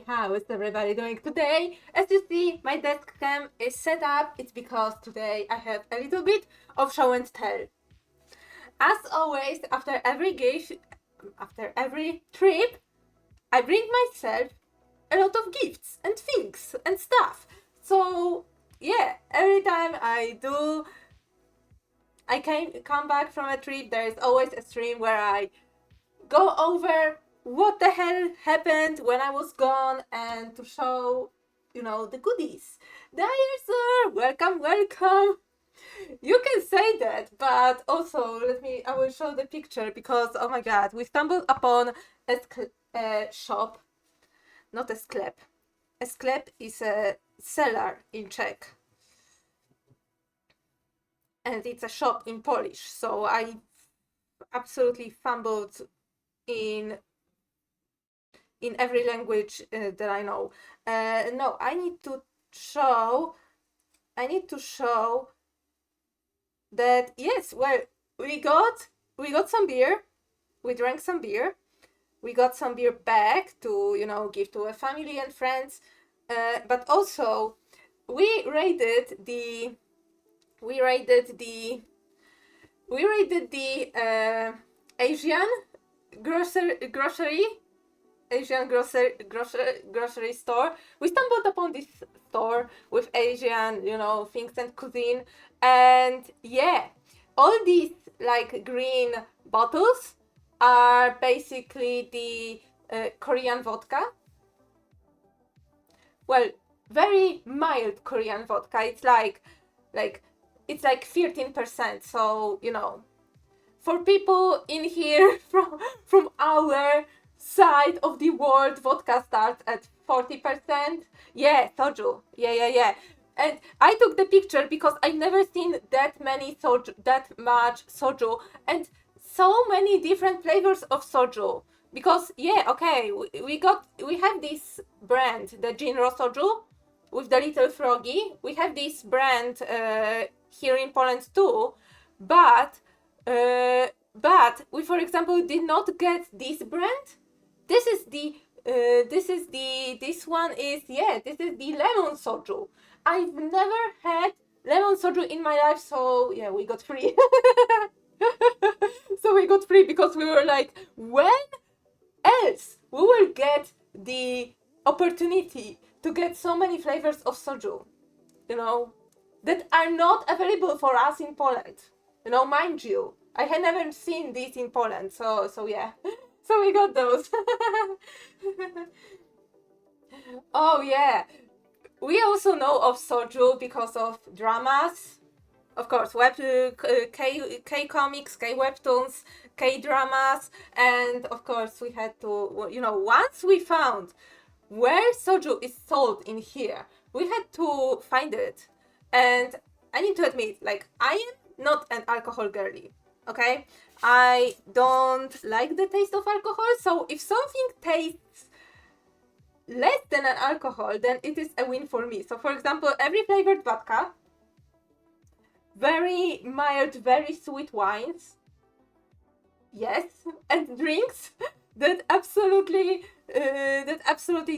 How is everybody doing today? As you see, my desk cam is set up. It's because today I have a little bit of show and tell. As always, after every trip, I bring myself a lot of gifts and things and stuff. So yeah, every time I come back from a trip, there is always a stream where I go over what the hell happened when I was gone and to show, the goodies. There, sir, welcome. You can say that, but also I will show the picture because, oh my god, we stumbled upon a shop, not a sklep. A sklep is a cellar in Czech. And it's a shop in Polish, so I absolutely fumbled in every language that I know. No, I need to show that yes, well, we got some beer, we drank some beer, we got some beer back to give to a family and friends, but also we raided the Asian grocery store. We stumbled upon this store with Asian, things and cuisine. And yeah, all these like green bottles are basically the Korean vodka. Well, very mild Korean vodka. It's like 13%. So, for people in here from our side of the world, vodka starts at 40%. Yeah, soju. Yeah. And I took the picture because I never seen that much soju, and so many different flavors of soju. Because yeah, okay, we have this brand, the Jinro soju, with the little froggy. We have this brand here in Poland too, but we, for example, did not get this brand. This is the this is the lemon soju. I've never had lemon soju in my life, so yeah, we got free. So we got free because we were like, when else we will get the opportunity to get so many flavors of soju, that are not available for us in Poland. Mind you, I had never seen this in Poland, so yeah. So we got those. Oh yeah. We also know of soju because of dramas. Of course, K-comics, K-webtoons, K-dramas, and of course we had to, once we found where soju is sold in here, we had to find it. And I need to admit, I am not an alcohol girly, okay? I don't like the taste of alcohol, so if something tastes less than an alcohol, then it is a win for me. So for example, every flavored vodka, very mild, very sweet wines, yes, and drinks that absolutely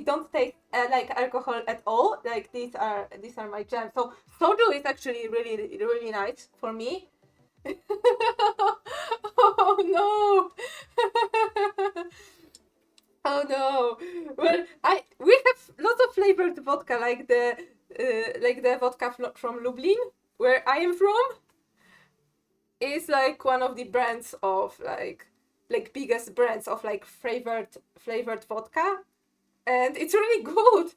don't taste like alcohol at all. Like these are my jam. So soju is actually really, really nice for me. Oh no. Oh no. Well, we have lots of flavored vodka, like the vodka from Lublin, where I am from. Is like one of the brands of like biggest brands of like flavored vodka, and it's really good.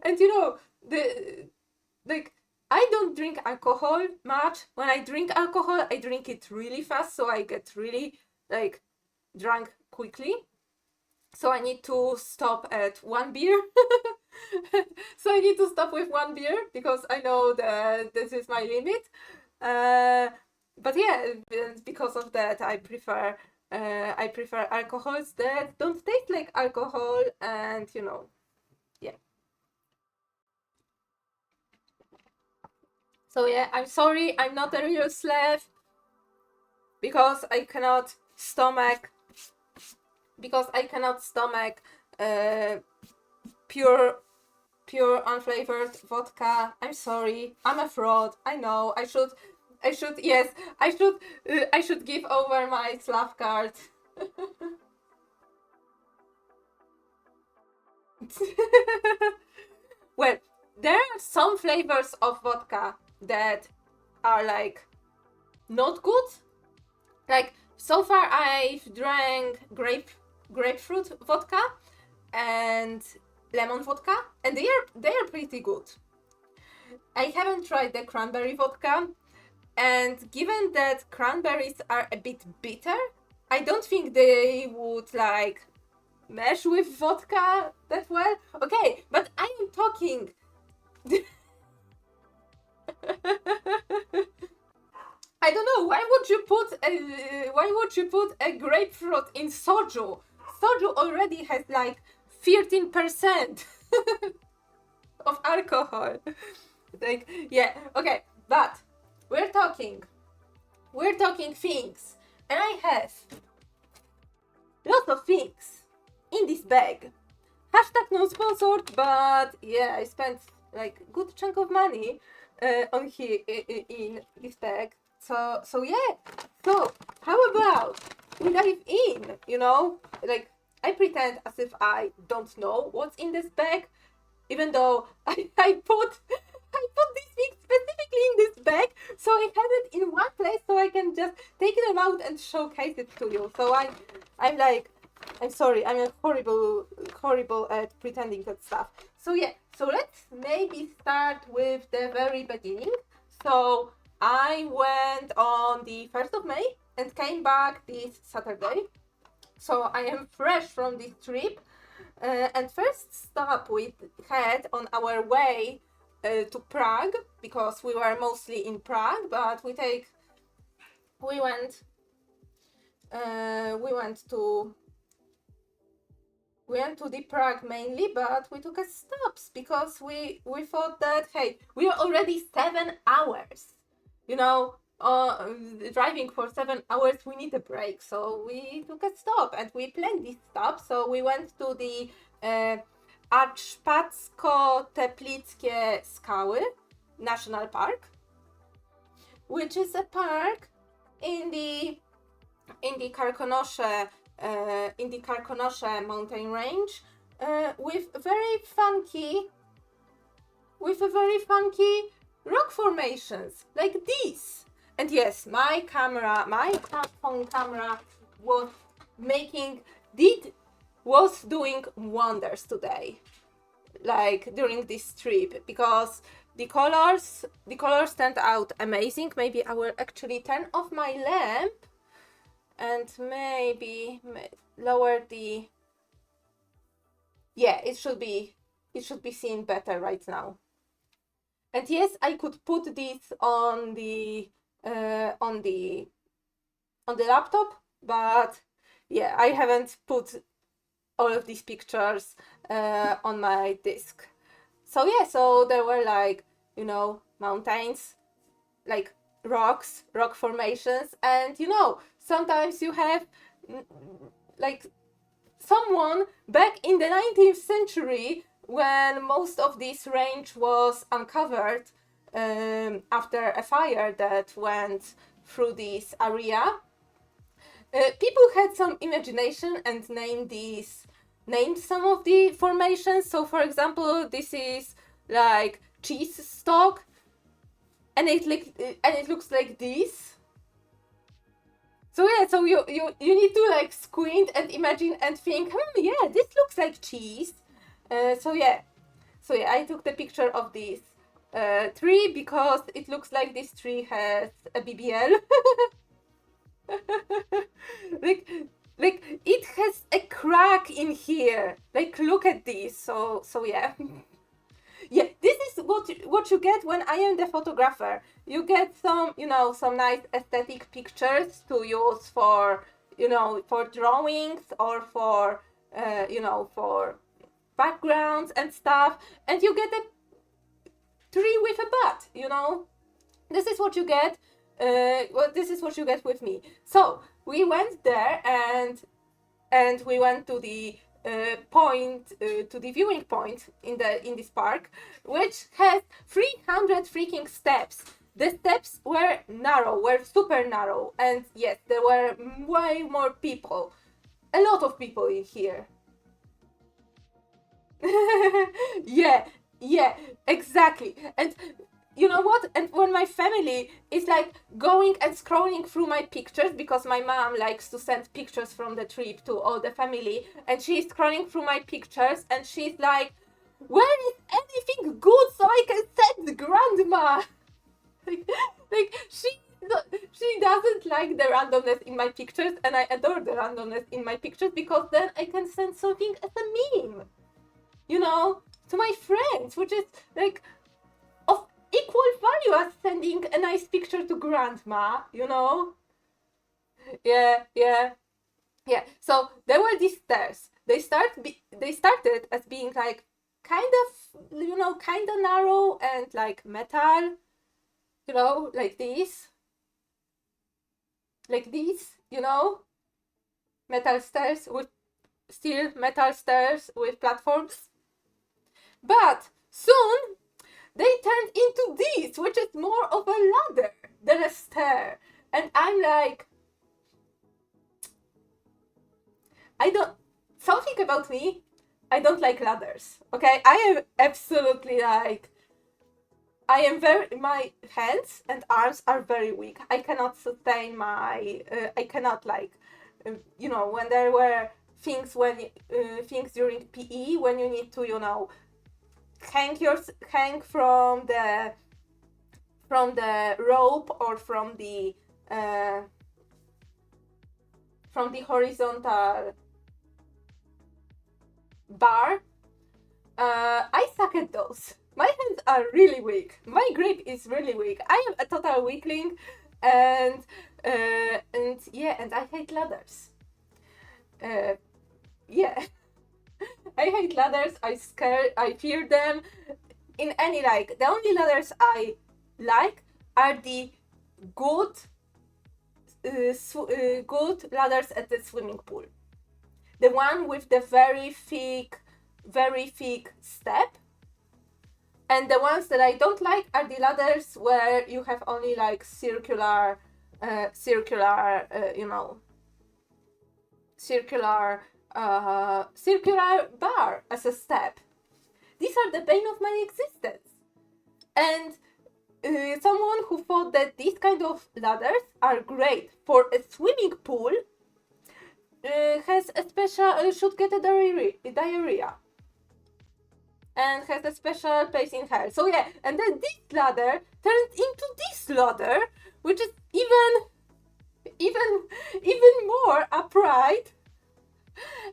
And I don't drink alcohol much. When I drink alcohol, I drink it really fast, so I get really drunk quickly. So I need to stop at one beer. So I need to stop with one beer because I know that this is my limit. But yeah, because of that, I prefer alcohols that don't taste like alcohol, and yeah. So yeah, I'm sorry, I'm not a real slave because I cannot stomach pure unflavored vodka. I'm sorry, I'm a fraud. I know. I should give over my Slav card. Well, there are some flavors of vodka that are like not good. Like so far I've drank grapefruit vodka and lemon vodka, and they are pretty good. I haven't tried the cranberry vodka, and given that cranberries are a bit bitter, I don't think they would like mesh with vodka that well. Okay, but I am talking. I don't know, why would you put a grapefruit in soju? Soju already has like 13% of alcohol. Like, yeah, okay, but we're talking things, and I have lots of things in this bag. Hashtag not sponsored, but yeah, I spent like a good chunk of money on here in this bag. So yeah. So how about we dive in? Like I pretend as if I don't know what's in this bag, even though I put this thing specifically in this bag, so I have it in one place, so I can just take it out and showcase it to you. So I'm sorry, I'm horrible at pretending that stuff. So yeah, so let's maybe start with the very beginning. So I went on the 1st of May and came back this Saturday. So I am fresh from this trip. And first stop we had on our way to Prague, because we were mostly in Prague, but we went to the Prague mainly, but we took a stops because we thought that, hey, we are already 7 hours, driving for 7 hours, we need a break. So we took a stop and we planned this stop. So we went to the Archpatsko-Teplickie Skały National Park, which is a park in the Karkonosze mountain range, with very funky rock formations like these. And yes, my phone camera was doing wonders today, like during this trip, because the colors turned out amazing. Maybe I will actually turn off my lamp and maybe lower the, yeah, it should be seen better right now. And yes, I could put this on the laptop, but yeah, I haven't put all of these pictures on my disk. So yeah, so there were like, mountains, like rock formations, and sometimes you have like someone back in the 19th century, when most of this range was uncovered after a fire that went through this area. People had some imagination and named some of the formations. So for example, this is like cheese stalk, and it looks like this. So yeah, so you need to like squint and imagine and think, yeah, this looks like cheese. So yeah, I took the picture of this tree because it looks like this tree has a BBL. like it has a crack in here. Like, look at this. So yeah. Yeah, this is what you get when I am the photographer. You get some nice aesthetic pictures to use for drawings or for for backgrounds and stuff, and you get a tree with a butt. This is what you get. This is what you get with me. So we went there and we went to the point to the viewing point in this park, which has 300 freaking steps. The steps were super narrow, and yes, there were way more people, a lot of people in here. yeah, exactly. And you know what? And when my family is like going and scrolling through my pictures, because my mom likes to send pictures from the trip to all the family, and she's scrolling through my pictures and she's like, where is anything good so I can send grandma? like she doesn't like the randomness in my pictures, and I adore the randomness in my pictures because then I can send something as a meme, you know, to my friends, which is like of equal value as sending a nice picture to grandma, you know? Yeah. So there were these stairs. They started as being like kind of, you know, kind of narrow and like metal, you know, like these, you know, metal stairs with steel metal stairs with platforms. But soon they turned into these, which is more of a ladder than a stair. And I'm like, something about me, I don't like ladders, okay? I am absolutely like, my hands and arms are very weak. I cannot sustain I cannot like, you know, when there were things during PE when you need to, you know, hang from the rope or from the horizontal bar. I suck at those. My hands are really weak. My grip is really weak. I am a total weakling, and I hate ladders. Yeah. I hate ladders. I fear them. In any the only ladders I like are the good ladders at the swimming pool. The one with the very thick step. And the ones that I don't like are the ladders where you have only like circular bar as a step. These are the bane of my existence. And someone who thought that these kind of ladders are great for a swimming pool should get a diarrhea. And has a special place in hell. So yeah, and then this ladder turns into this ladder, which is even more upright.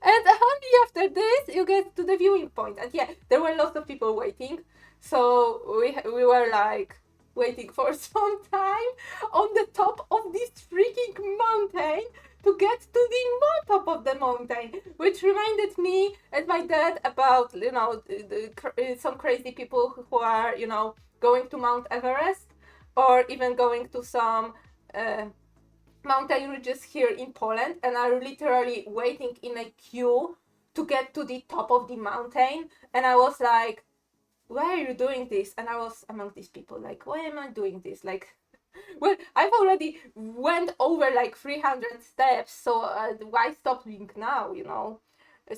And only after this you get to the viewing point. And yeah, there were lots of people waiting. So we were like waiting for some time on the top of this freaking mountain to get to the more top of the mountain, which reminded me and my dad about, you know, some crazy people who are, you know, going to Mount Everest or even going to some mountain ridges here in Poland and are literally waiting in a queue to get to the top of the mountain. And I was like, why are you doing this? And I was among these people like, why am I doing this? Like, well, I've already went over like 300 steps, so why stopping now, you know?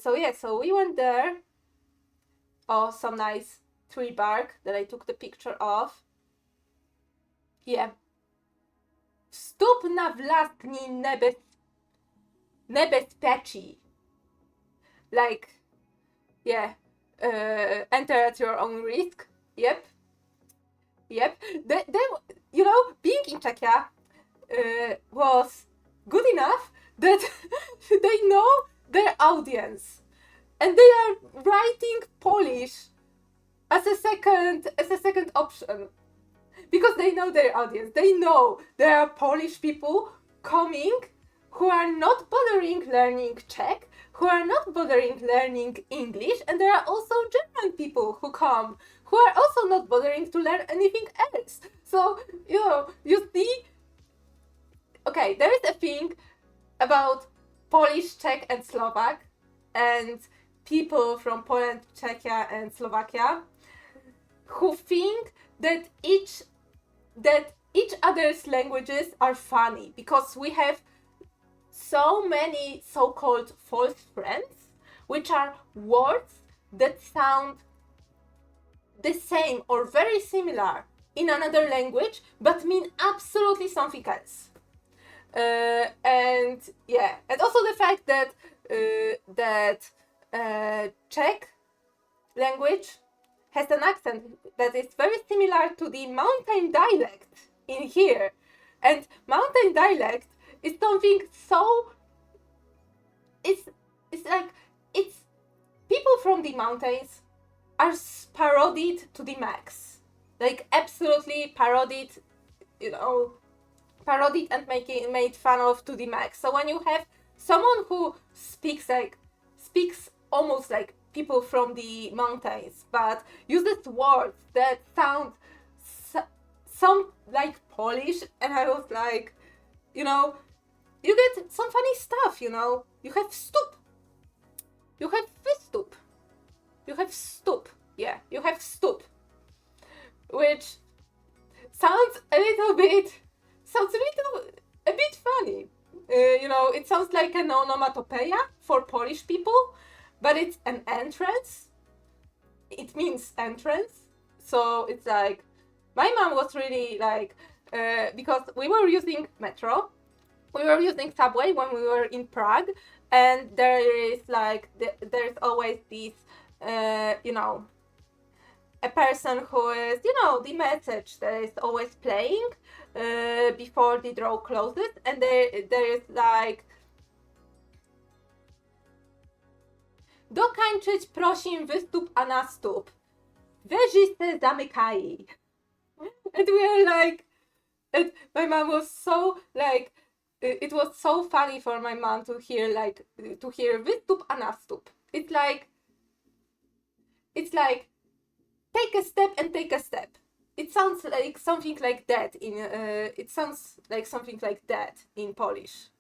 So yeah, so we went there. Oh, some nice tree bark that I took the picture of. Yeah. Wstúp na vlastní nebezpečí. Like, yeah, enter at your own risk. Yep. You know, being in Czechia was good enough that they know their audience, and they are writing Polish as a second option because they know their audience. They know there are Polish people coming who are not bothering learning Czech, who are not bothering learning English, and there are also German people who come who are also not bothering to learn anything else. So, you know, you see, okay, there is a thing about Polish, Czech, and Slovak, and people from Poland, Czechia, and Slovakia who think that each other's languages are funny because we have so many so-called false friends, which are words that sound the same or very similar in another language but mean absolutely something else. And also the fact that Czech language has an accent that is very similar to the mountain dialect in here. And mountain dialect is something so... It's people from the mountains are parodied to the max. Like, absolutely parodied, parodied and made fun of to the max. So when you have someone who speaks almost like people from the mountains, but uses words that sound some like Polish, and I was like, you get some funny stuff, You have stoop. You have wystup. You have stoop. Yeah, you have stoop. Which sounds a bit funny. It sounds like an onomatopoeia for Polish people, but it's an entrance. It means entrance. So it's like, my mom was really like, because we were using metro, we were using subway when we were in Prague, and there is like, there's always this, a person who is, the message that is always playing before the draw closes, and there is like, dokończyć prosim wystup a nastup. Weź zamykaj. And we were like, and my mom was so like, it was so funny for my mom to hear wystup a nastup. It's like take a step and take a step. It sounds like something like that in Polish,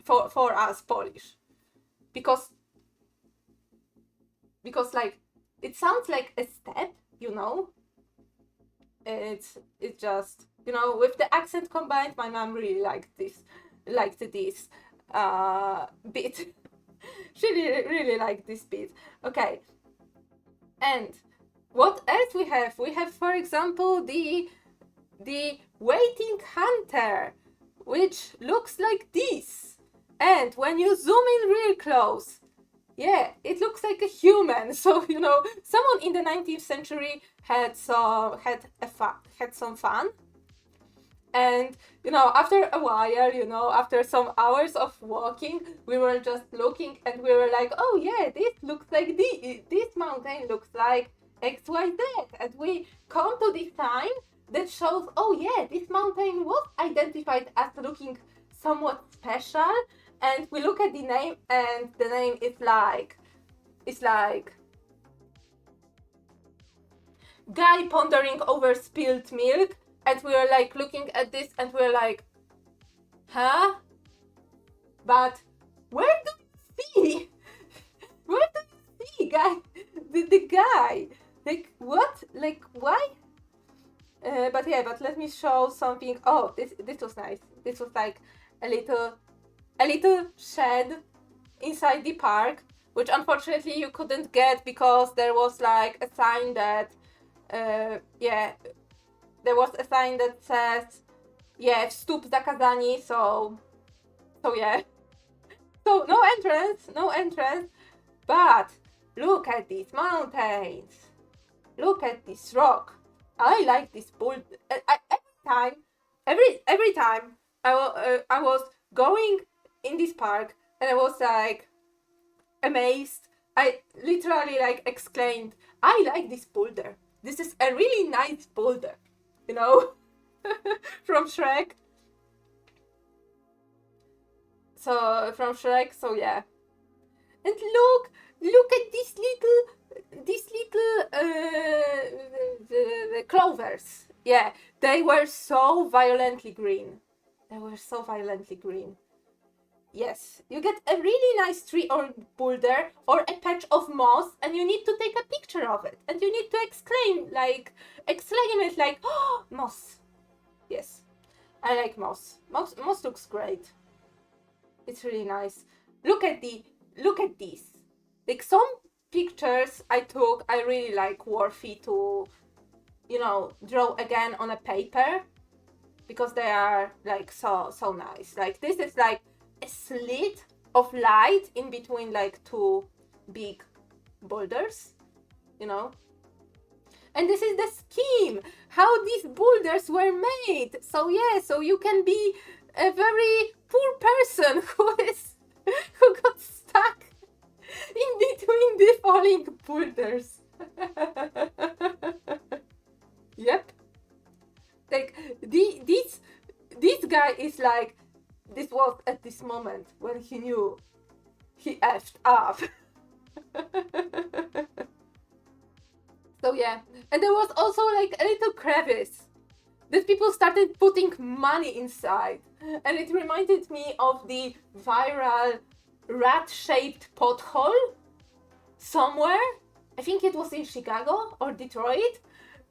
for us Polish, because like it sounds like a step, It's just, with the accent combined, my mom really liked this bit. She really liked this bit. Okay. And what else we have? We have, for example, the waiting hunter, which looks like this. And when you zoom in real close, yeah, it looks like a human. So, someone in the 19th century had some fun. And, after a while, after some hours of walking, we were just looking and we were like, oh yeah, this looks like this mountain looks like XYZ. And we come to this sign that shows, oh yeah, this mountain was identified as looking somewhat special. And we look at the name, and the name is like, guy pondering over spilled milk. And we were like looking at this and we were like, huh? But where do you see? Where do you see, guy? The guy? Like, what? Like, why? But let me show something. Oh, this was nice. This was like a little shed inside the park, which unfortunately you couldn't get because there was like a sign that, there was a sign that says, wstup zakazani, so yeah. So no entrance, but look at these mountains. Look at this rock. I like this bull. Every time I was going in this park and I was like amazed. I literally like exclaimed, I like this boulder. This is a really nice boulder, from Shrek. So yeah. And look at these little the clovers. Yeah, they were so violently green. Yes, you get a really nice tree or boulder or a patch of moss, and you need to take a picture of it, and you need to exclaim it like, oh, moss. Yes, I like moss. Moss looks great. It's really nice. Look at these. Like some pictures I took, I really like worthy to, draw again on a paper, because they are like so nice. Like this is like a slit of light in between like two big boulders, and this is the scheme how these boulders were made. So you can be a very poor person who got stuck in between the falling boulders. Yep. Like this guy is like, this was at this moment when he knew he effed up. So yeah, and there was also like a little crevice that people started putting money inside, and it reminded me of the viral rat-shaped pothole somewhere. I think it was in Chicago or Detroit,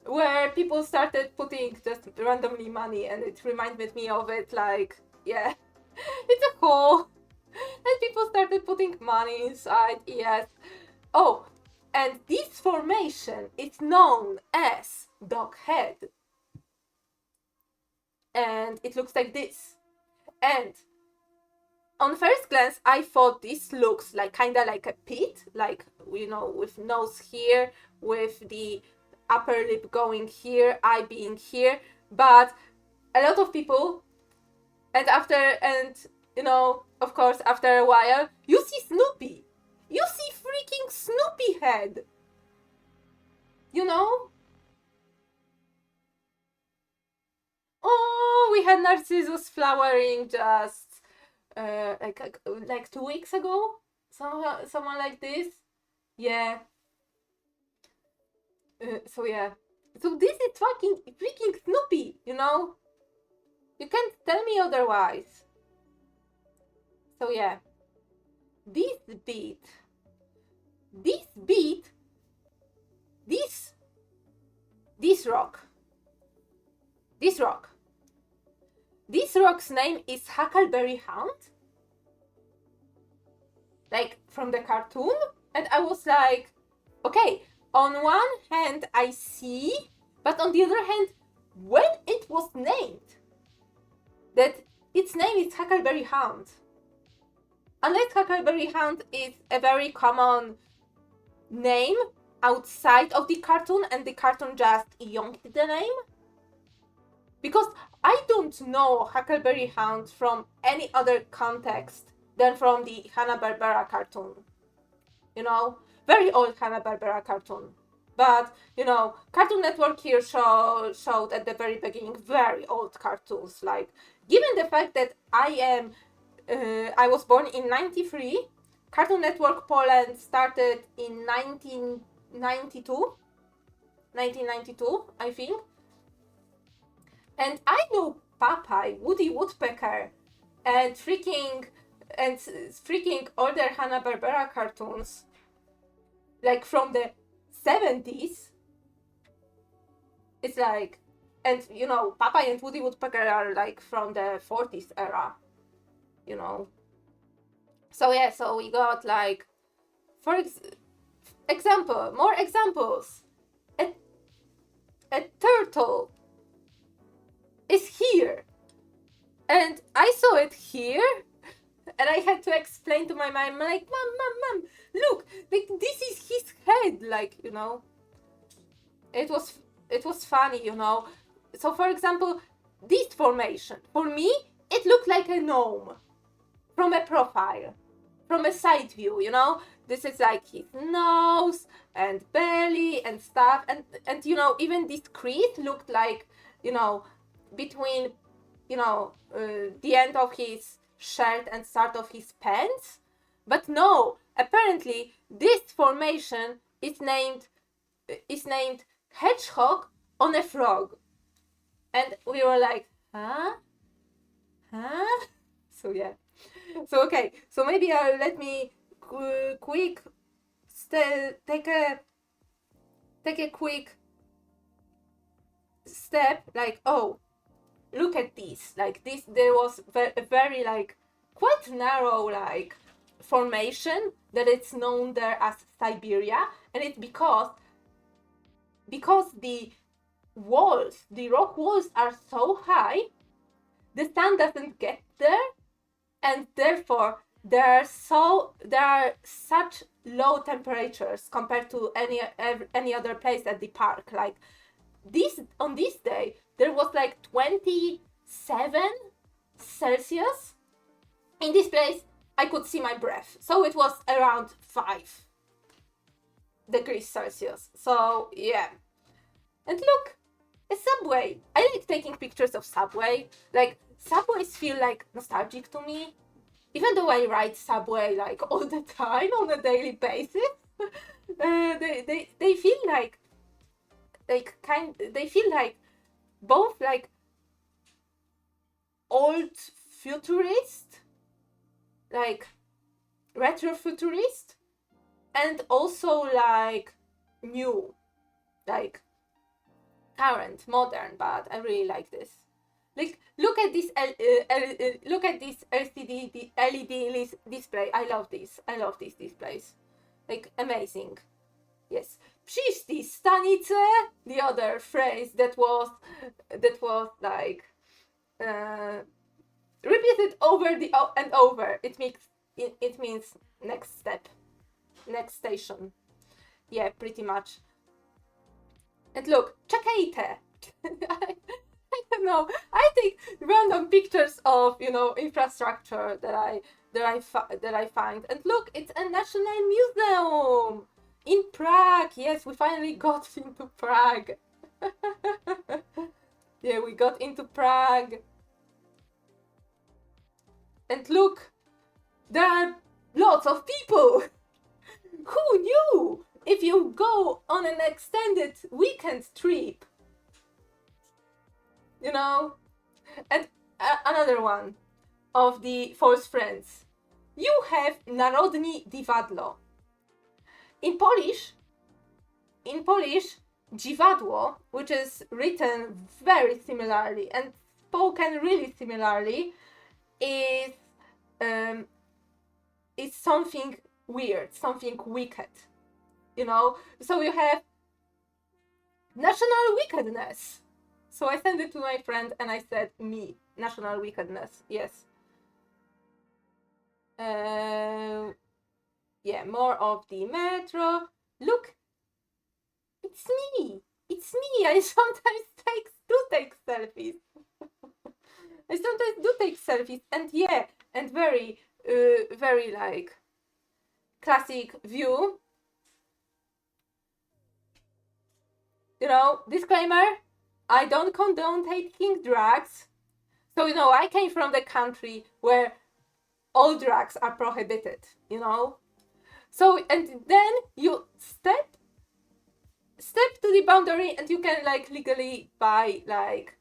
where people started putting just randomly money, and it reminded me of it, like, yeah, it's a hole, and people started putting money inside, yes. Oh, and this formation is known as dog head, and it looks like this. And on first glance, I thought this looks like kinda like a pit, like, with nose here, with the upper lip going here, eye being here. But a lot of people, of course, after a while, you see Snoopy. You see freaking Snoopy head. Oh, we had Narcissus flowering just like 2 weeks ago. Someone like this. Yeah. So yeah. So this is freaking Snoopy, You can't tell me otherwise. So yeah. This beat, this rock. This rock's name is Huckleberry Hound, like from the cartoon, and I was like, okay, on one hand I see, but on the other hand, when it was named, that its name is Huckleberry Hound. Unless Huckleberry Hound is a very common name outside of the cartoon, and the cartoon just yoinked the name. Because I don't know Huckleberry Hound from any other context than from the Hanna-Barbera cartoon. Very old Hanna-Barbera cartoon. But, Cartoon Network here showed at the very beginning very old cartoons. Like, given the fact that I was born in 93, Cartoon Network Poland started in 1992, I think. And I know Popeye, Woody Woodpecker, and freaking older Hanna-Barbera cartoons, like from the 70s. It's like, and Popeye and Woody Woodpecker are like from the 40s era, So yeah, so we got like, for example, more examples. A turtle is here, and I saw it here, and I had to explain to my mom, like, mom, look, like, this is his head, like, it was funny, So for example, this formation, for me, it looked like a gnome from a profile, from a side view, This is like his nose and belly and stuff, and even this crease looked like, between, the end of his shirt and start of his pants. But no, apparently this formation is named hedgehog on a frog. And we were like, huh? So yeah. So okay, so maybe let me quick take a quick step, like, oh, look at this, like this, there was a very like quite narrow like formation that it's known there as Siberia, and it's because the walls, the rock walls are so high, the sun doesn't get there, and therefore there are such low temperatures compared to any other place at the park. Like on this day there was like 27 Celsius. In this place I could see my breath, so it was around 5 degrees Celsius. So yeah. And look, a subway. I like taking pictures of subway. Like, subways feel like nostalgic to me, even though I ride subway like all the time on a daily basis. They feel like they feel like both like old futurist, like retro futurist, and also like new, like current, modern. But I really like this. Like, look at this look at this LCD LED display. I love these displays. Like, amazing. Yes. Przyszli stanice, the other phrase that was like repeated over and over. It means next step, next station. Yeah, pretty much. And look, czekajcie. I don't know. I take random pictures of, infrastructure that I find. And look, it's a national museum in Prague. Yes, we finally got into Prague. Yeah, we got into Prague. And look, there are lots of people. Who knew? If you go on an extended weekend trip, and another one of the false friends, you have narodni dziwadło. In Polish, dziwadło, which is written very similarly and spoken really similarly, is something weird, something wicked. So you have national wickedness. So I sent it to my friend and I said, me, national wickedness, yes. Yeah, more of the metro. Look, it's me. I sometimes take selfies. And yeah, and very like classic view. Disclaimer, I don't condone taking drugs. So, I came from the country where all drugs are prohibited, So, and then you step to the boundary and you can like legally buy like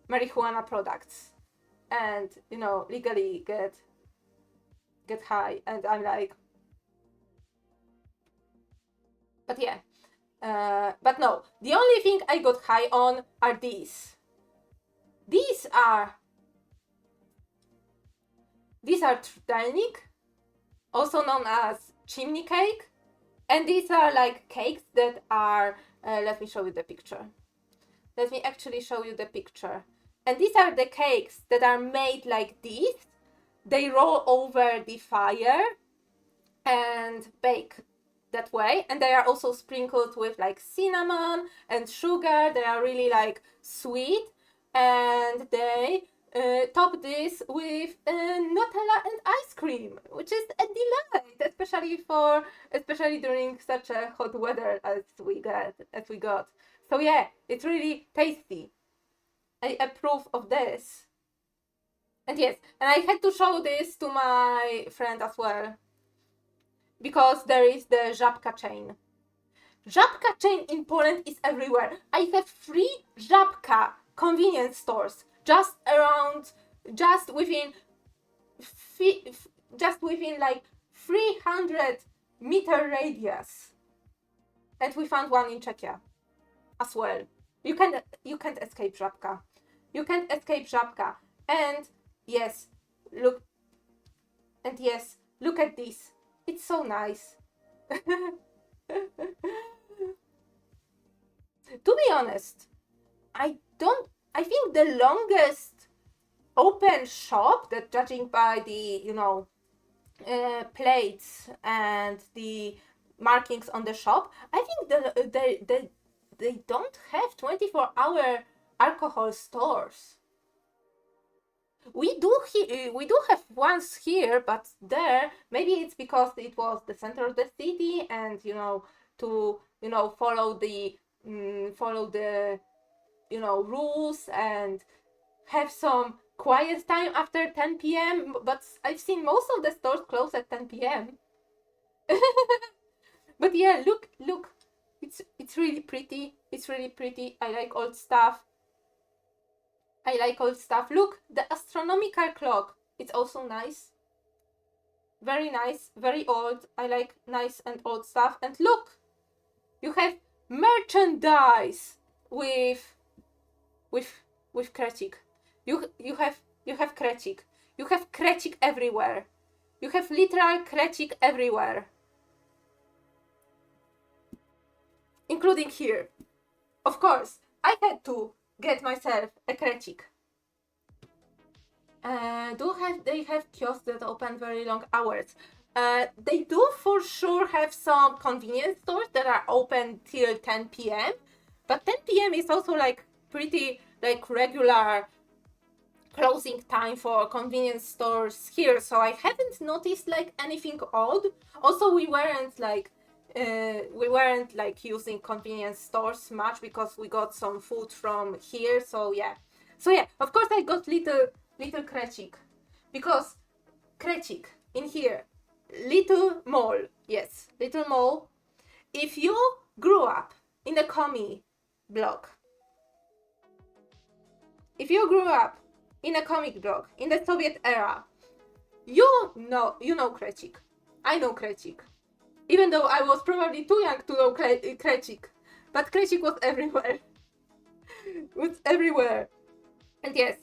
marijuana products and, legally get high. And I'm like, but yeah. But no, the only thing I got high on are these. These are trtelnik, also known as chimney cake, and these are like cakes that are. Let me show you the picture. Let me actually show you the picture. And these are the cakes that are made like this. They roll over the fire and bake that way, and they are also sprinkled with like cinnamon and sugar. They are really like sweet, and they top this with Nutella and ice cream, which is a delight, especially during such a hot weather as we got. So yeah, it's really tasty. I approve of this. And yes, and I had to show this to my friend as well, because there is the Żabka chain. Żabka chain in Poland is everywhere. I have 3 Żabka convenience stores just within just within like 300-meter radius. And we found one in Czechia as well. You can't escape Żabka. You can't escape Żabka. And yes, look at this. It's so nice. To be honest, I think the longest open shop, that judging by the, plates and the markings on the shop, I think they don't have 24-hour alcohol stores. We do have ones here, but there maybe it's because it was the center of the city, and to follow the rules and have some quiet time after 10 p.m. But I've seen most of the stores close at 10 p.m. But yeah, look, it's really pretty. It's really pretty. I like old stuff. Look, the astronomical clock. It's also nice. Very nice, very old. I like nice and old stuff. And look, you have merchandise with Krecik. You have Krecik. You have Krecik everywhere. You have literal Krecik everywhere. Including here. Of course, I had to get myself a Krecik. They have kiosks that open very long hours. They do for sure have some convenience stores that are open till 10 p.m. But 10 p.m. is also like pretty like regular closing time for convenience stores here. So I haven't noticed like anything odd. Also, we weren't like using convenience stores much because we got some food from here. So yeah, of course I got little Krecik, because Krecik in here, little mall. Yes, little mall. If you grew up in a commie block, in a comic block in the Soviet era, you know Krecik. I know Krecik. Even though I was probably too young to know Krecik. But Krecik was everywhere. And yes,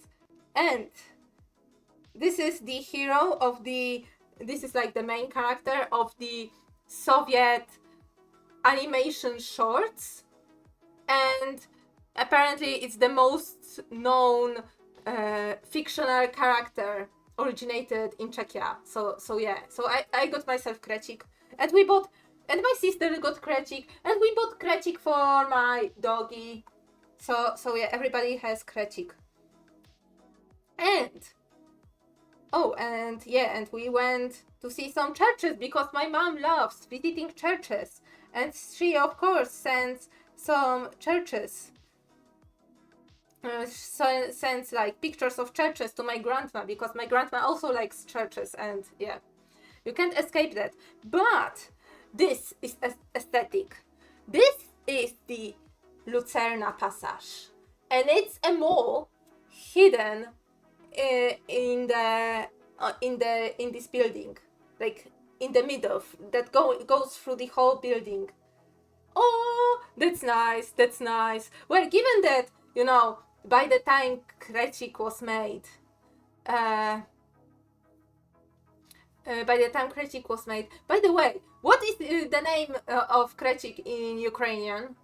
and this is the hero of this is like the main character of the Soviet animation shorts. And apparently it's the most known fictional character originated in Czechia. So yeah, so I got myself Krecik. And my sister got Krecik, and we bought Krecik for my doggy. So yeah, everybody has Krecik. And we went to see some churches because my mom loves visiting churches, and she of course sends some churches. Sends like pictures of churches to my grandma, because my grandma also likes churches, and yeah. You can't escape that. But this is aesthetic. This is the Lucerna Passage. And it's a mall hidden in this building. Like in the middle, that goes through the whole building. Oh, that's nice. Well, given that, by the time Krecik was made, by the way, what is the name of Krecik in Ukrainian?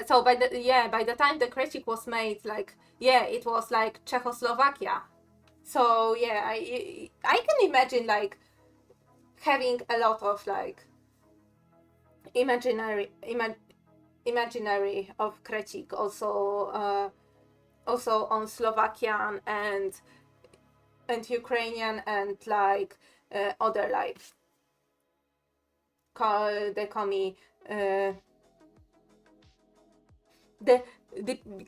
So by the time the Krecik was made, it was like Czechoslovakia. So yeah, I can imagine like having a lot of like imaginary of Krecik also on Slovakian and Ukrainian, and like other like they call me the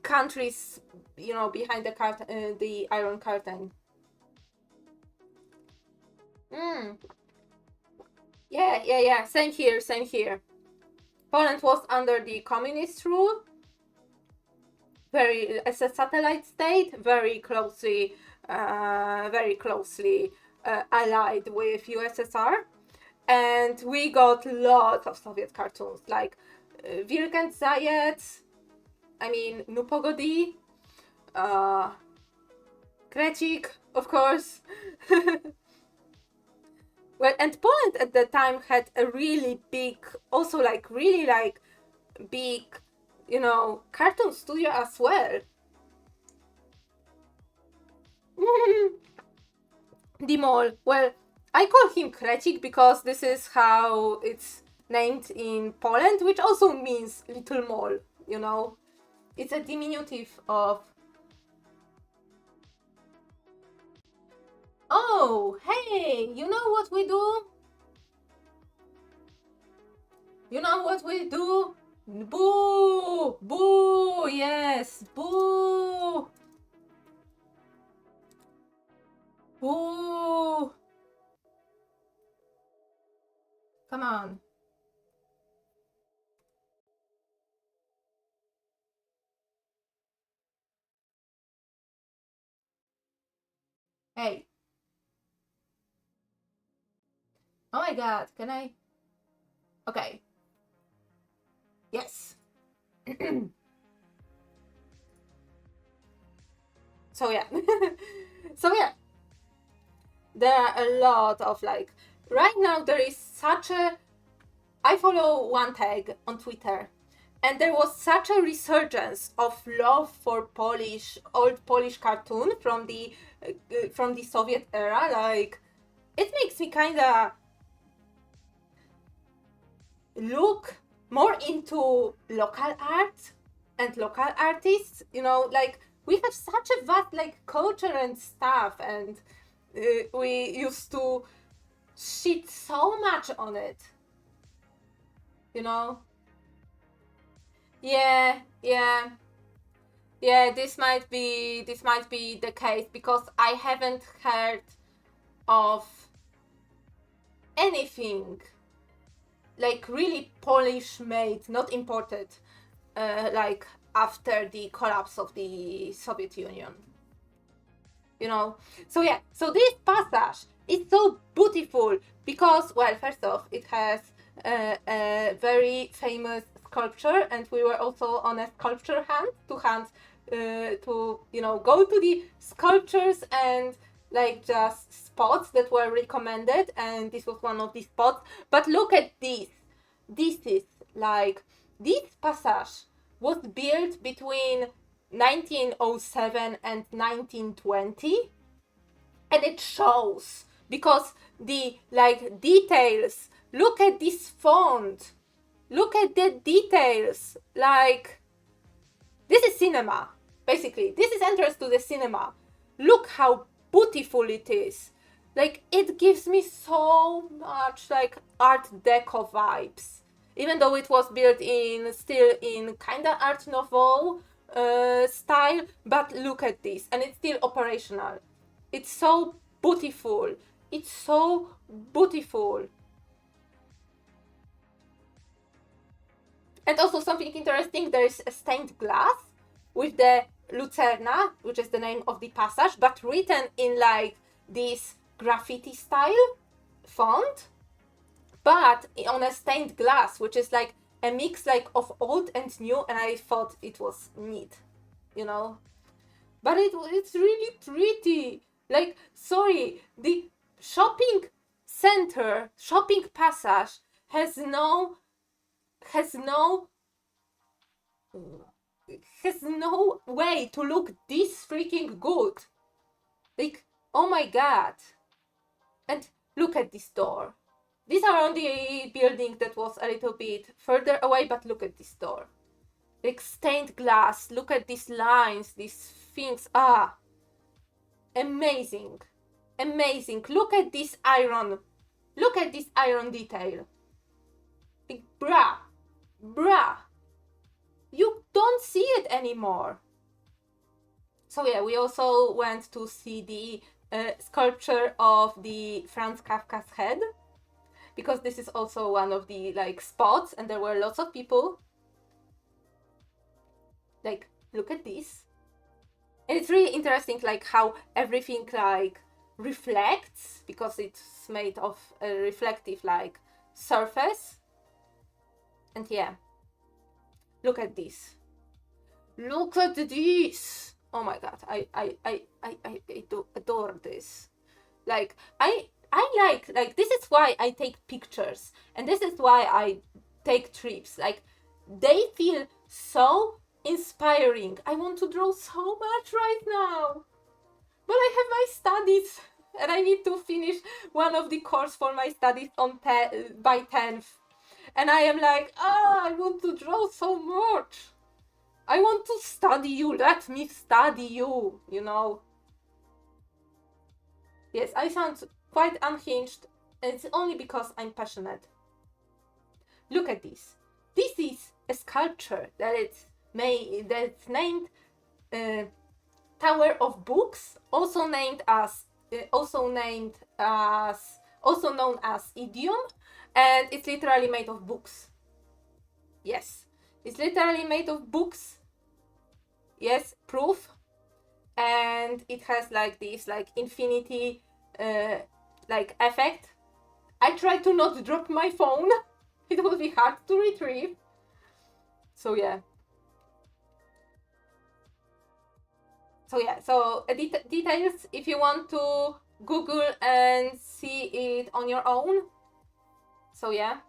countries behind the Iron Curtain. Yeah, same here. Poland was under the communist rule, as a satellite state, very closely very closely allied with USSR. And we got lots of Soviet cartoons, like Wilk and Zayet, I mean, Nu Pogodi, Krecik, of course. Well, and Poland at the time had a really big, also like really like big, you know, cartoon studio as well. The mole. Well, I call him Krecik because this is how it's named in Poland, which also means little mole, you know. It's a diminutive of... Oh, hey, you know what we do? You know what we do? Boo! Boo! Yes! Boo! Boo! Come on. Hey. Oh my god, can I? Okay. Yes. So yeah. So yeah. There are a lot of like, right now there is such a, I follow one tag on Twitter, and there was such a resurgence of love for Polish, old Polish cartoon from the Soviet era. Like, it makes me kind of look more into local art and local artists. You know, like we have such a vast like culture and stuff, and we used to shit so much on it. You know? Yeah, yeah. Yeah, this might be the case because I haven't heard of anything like really Polish made, not imported, like after the collapse of the Soviet Union. You know, so yeah, so this passage is so beautiful because, well, first off, it has a very famous sculpture, and we were also on a sculpture hunt to you know, go to the sculptures and like just spots that were recommended, and this was one of the spots. But look at this. This is like, this passage was built between 1907 and 1920, and it shows because the like details, look at this font, look at the details, like this is cinema, basically. This is entrance to the cinema. Look how beautiful it is. Like, it gives me so much like art deco vibes, even though it was built in still in kinda art nouveau style. But look at this, and it's still operational. It's so beautiful. It's so beautiful. And also something interesting, there is a stained glass with the Lucerna, which is the name of the passage, but written in like this graffiti style font, but on a stained glass, which is like a mix like of old and new, and I thought it was neat, you know. But it's really pretty. Like, sorry, the shopping center, shopping passage has no way to look this freaking good. Like, oh my god. And look at this door. These are on the building that was a little bit further away, but look at this door. Like stained glass, look at these lines, these things. Ah, amazing. Amazing. Look at this iron. Look at this iron detail. Like, bruh. You don't see it anymore. So yeah, we also went to see the sculpture of the Franz Kafka's head, because this is also one of the like spots, and there were lots of people. Like, look at this. And it's really interesting, like how everything like reflects because it's made of a reflective like surface. And yeah, look at this. Look at this. Oh my god, I do adore this. Like I like this is why I take pictures and this is why I take trips. Like they feel so inspiring. I want to draw so much right now. But I have my studies and I need to finish one of the course for my studies on by 10th. And I am like, I want to draw so much. I want to study you. Let me study you, you know. Yes, I sound quite unhinged, and it's only because I'm passionate. Look at this. This is a sculpture that's named Tower of Books, also known as idiom, and it's literally made of books. Yes, it's literally made of books. Yes, proof. And it has like this like infinity like effect. I try to not drop my phone. It will be hard to retrieve. So yeah. So details if you want to Google and see it on your own. So yeah.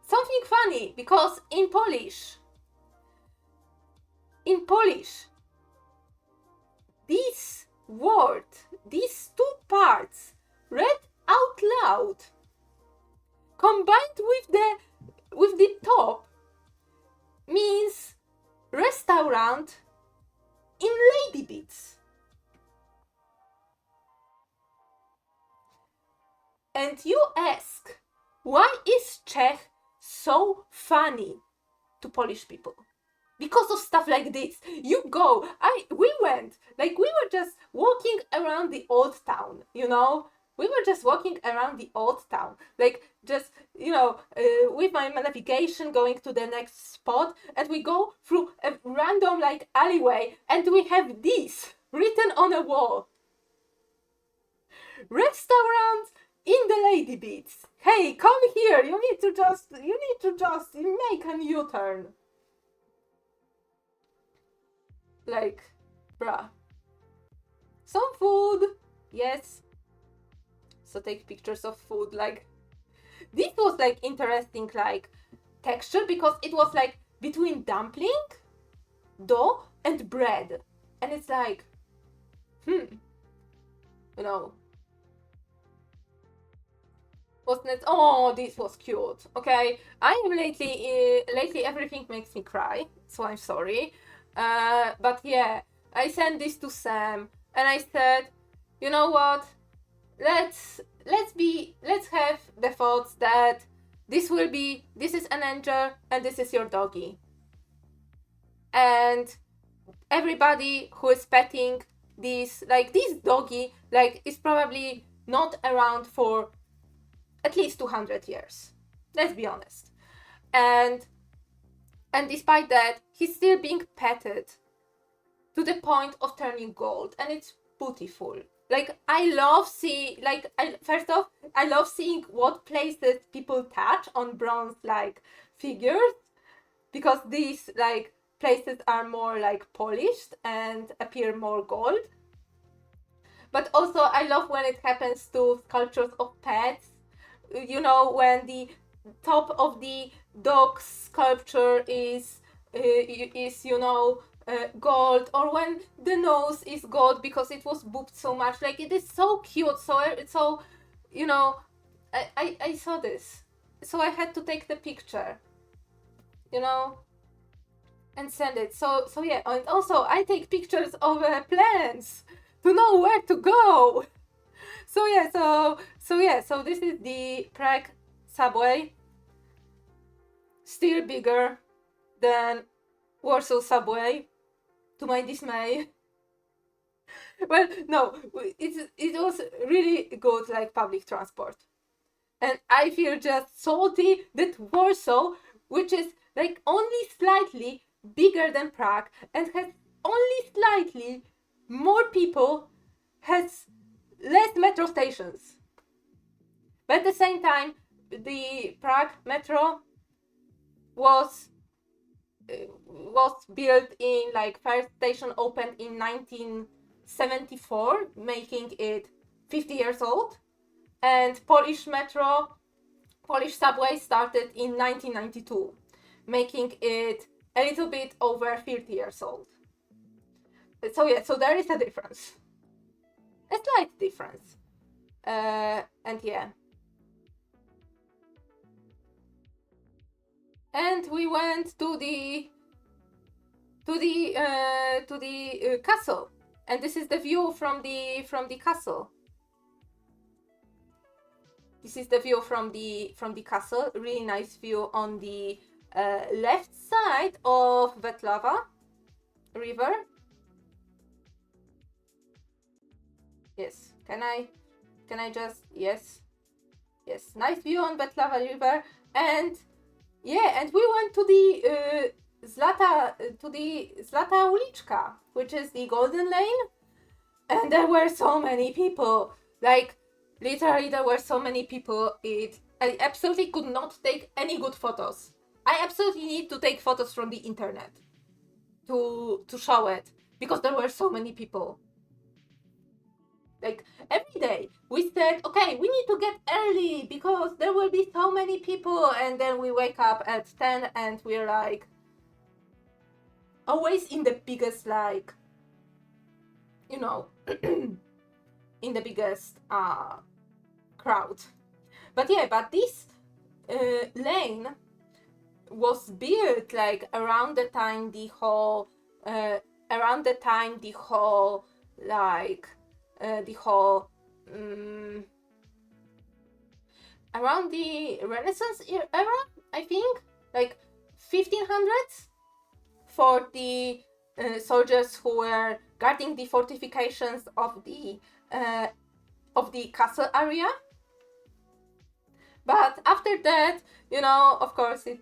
Something funny because in Polish, this word, these two parts, read out loud, combined with the top, means restaurant in Lady Bits. And you ask, why is Czech so funny to Polish people? Because of stuff like this. We were just walking around the old town, you know? We were just walking around the old town, like just, with my navigation going to the next spot, and we go through a random like alleyway, and we have this written on a wall. Restaurant in the Lady Beats. Hey, come here. You need to just make a U-turn. Like, bruh. Some food. Yes. So take pictures of food. Like, this was like interesting like texture because it was like between dumpling, dough, and bread. And it's like, wasn't it? Oh, this was cute. Okay, I am lately everything makes me cry, so I'm sorry. But yeah, I sent this to Sam, and I said, you know what? Let's have the thoughts that this is an angel and this is your doggy, and everybody who is petting this doggy is probably not around for at least 200 years. Let's be honest. And despite that, he's still being petted to the point of turning gold, and it's beautiful. Like, I love seeing, first off, I love seeing what places people touch on bronze, figures, because these, places are more, polished and appear more gold. But also, I love when it happens to sculptures of pets. You know, when the top of the dog sculpture is gold, or when the nose is gold because it was booped so much. Like, it is so cute. So I saw this, so I had to take the picture, and send it. So yeah, and also I take pictures of plans to know where to go. So this is the Prague subway, still bigger than Warsaw subway, to my dismay. Well, no, it was really good, public transport. And I feel just salty that Warsaw, which is only slightly bigger than Prague and has only slightly more people, has less metro stations. But at the same time, the Prague metro was built in, like, first station opened in 1974, making it 50 years old, and Polish subway started in 1992, making it a little bit over 30 years old. So yeah, so there is a difference, a slight difference, and yeah. And we went to the castle, and this is the view from the castle. This is the view from the castle. Really nice view on the left side of Vetlava river. Yes, can I just, yes, nice view on Vetlava river. And yeah, and we went to the Zlata Uliczka, which is the Golden Lane, and there were so many people. Like, literally, there were so many people. I absolutely could not take any good photos. I absolutely need to take photos from the internet to show it, because there were so many people. Like, every day we said, okay, we need to get early because there will be so many people, and then we wake up at 10 and we're like, always in the biggest, like, you know, in the biggest crowd. But yeah, but this lane was built, like, around the time the whole around the Renaissance era, I think, like 1500s, for the soldiers who were guarding the fortifications of the castle area. But after that, you know, of course, it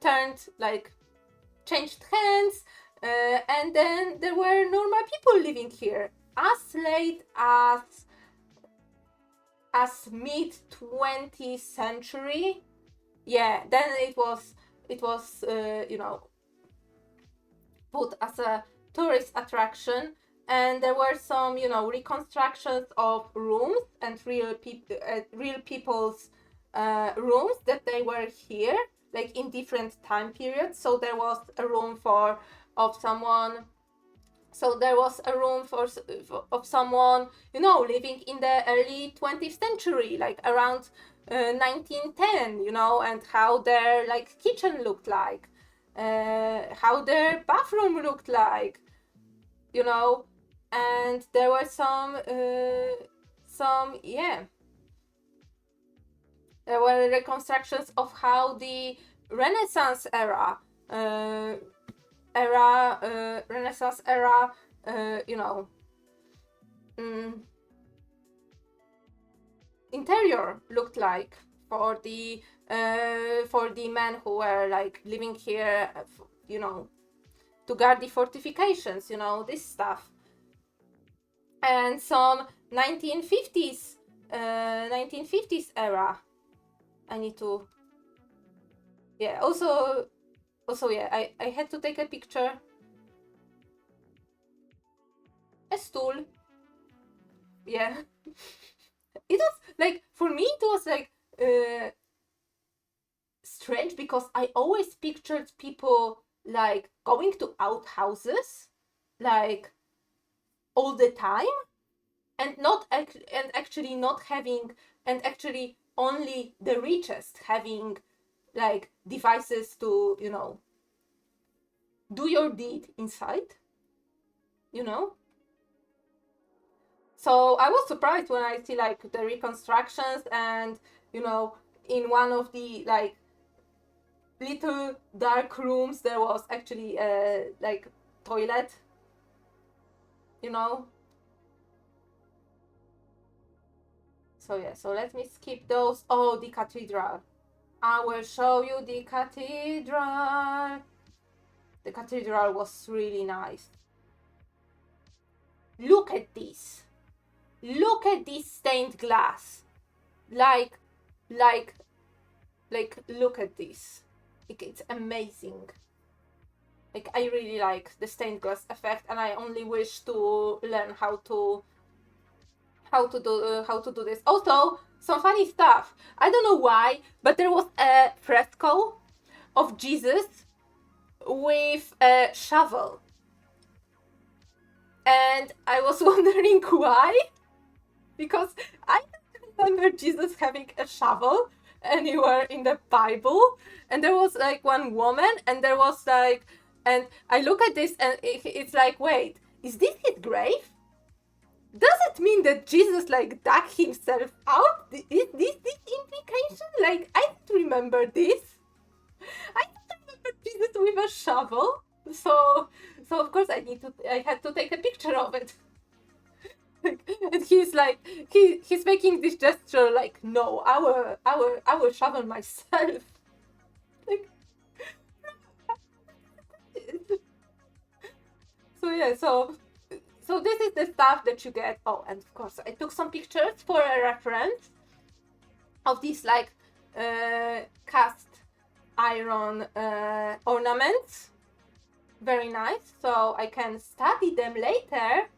turned, like, changed hands, and then there were normal people living here as late as mid 20th century. Yeah, then it was you know, put as a tourist attraction, and there were some, you know, reconstructions of rooms and real people's rooms that they were here, like, in different time periods. So there was a room of someone, you know, living in the early 20th century, like around 1910, you know, and how their, like, kitchen looked like, how their bathroom looked like, you know. And there were some there were reconstructions of how the Renaissance era, you know, interior looked like for the men who were, like, living here, you know, to guard the fortifications, you know, this stuff. And some 1950s era. I need to, yeah, also yeah, I had to take a picture. A stool. Yeah. It was, like, for me it was, like, strange, because I always pictured people, like, going to outhouses, like, all the time, and actually not having, and actually only the richest having, like, devices to, you know, do your deed inside, you know. So I was surprised when I see, like, the reconstructions, and, you know, in one of the, like, little dark rooms there was actually a, like, toilet, you know. So yeah, so let me skip those. Oh, the cathedral. I will show you the cathedral. The cathedral was really nice. Look at this. Look at this stained glass. Like, look at this. It's amazing. Like, I really like the stained glass effect, and I only wish to learn how to do this. Also, some funny stuff. I don't know why, but there was a fresco of Jesus with a shovel. And I was wondering why. Because I don't remember Jesus having a shovel anywhere in the Bible. And there was like one woman, and there was like, and I look at this and it's like, wait, is this his grave? Does it mean that Jesus like dug himself out? Is this implication? Like, I don't remember this. I don't remember Jesus with a shovel. So of course I had to take a picture of it. And he's like, he's making this gesture like, no, I will shovel myself. Like, so yeah, so this is the stuff that you get. Oh, and of course I took some pictures for a reference of these like cast iron ornaments. Very nice, so I can study them later.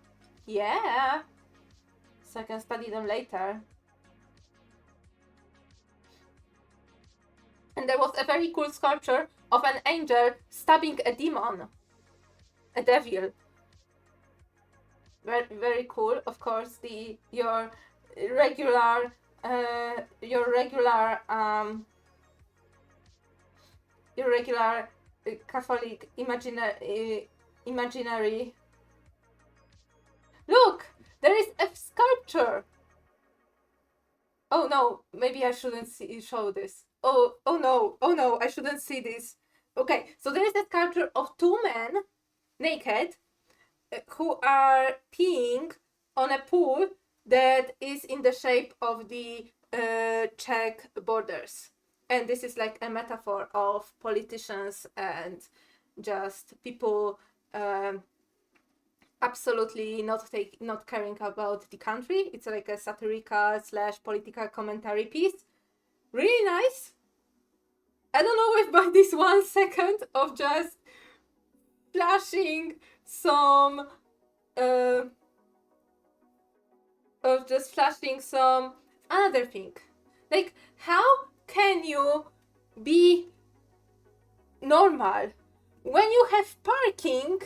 Yeah, so I can study them later. And there was a very cool sculpture of an angel stabbing a demon, a devil. Very, very cool. Of course, your regular Catholic imaginary. Look, there is a sculpture. Oh no, maybe I shouldn't show this. Oh no, I shouldn't see this. Okay, so there is a sculpture of two men, naked, who are peeing on a pool that is in the shape of the Czech borders. And this is like a metaphor of politicians and just people absolutely not caring about the country. It's like a satirical / political commentary piece. Really nice. I don't know if by this 1 second of just flashing some another thing. Like, how can you be normal when you have parking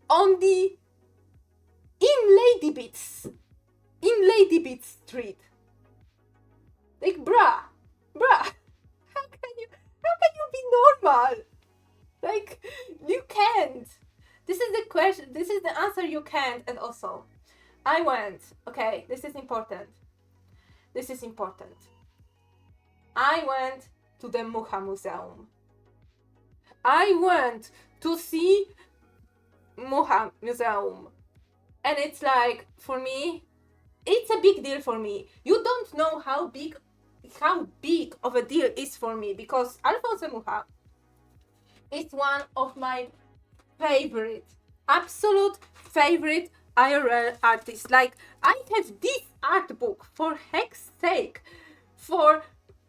on the Lady Beats Street? Like, bruh, how can you be normal? Like, you can't. This is the question. This is the answer. You can't. And also, I went. Okay, this is important. I went to the Mucha Museum. I went to see Mucha Museum. And it's like, for me, it's a big deal for me. You don't know how big of a deal is for me, because Alphonse Mucha is one of my absolute favorite IRL artists. Like, I have this art book, for heck's sake, for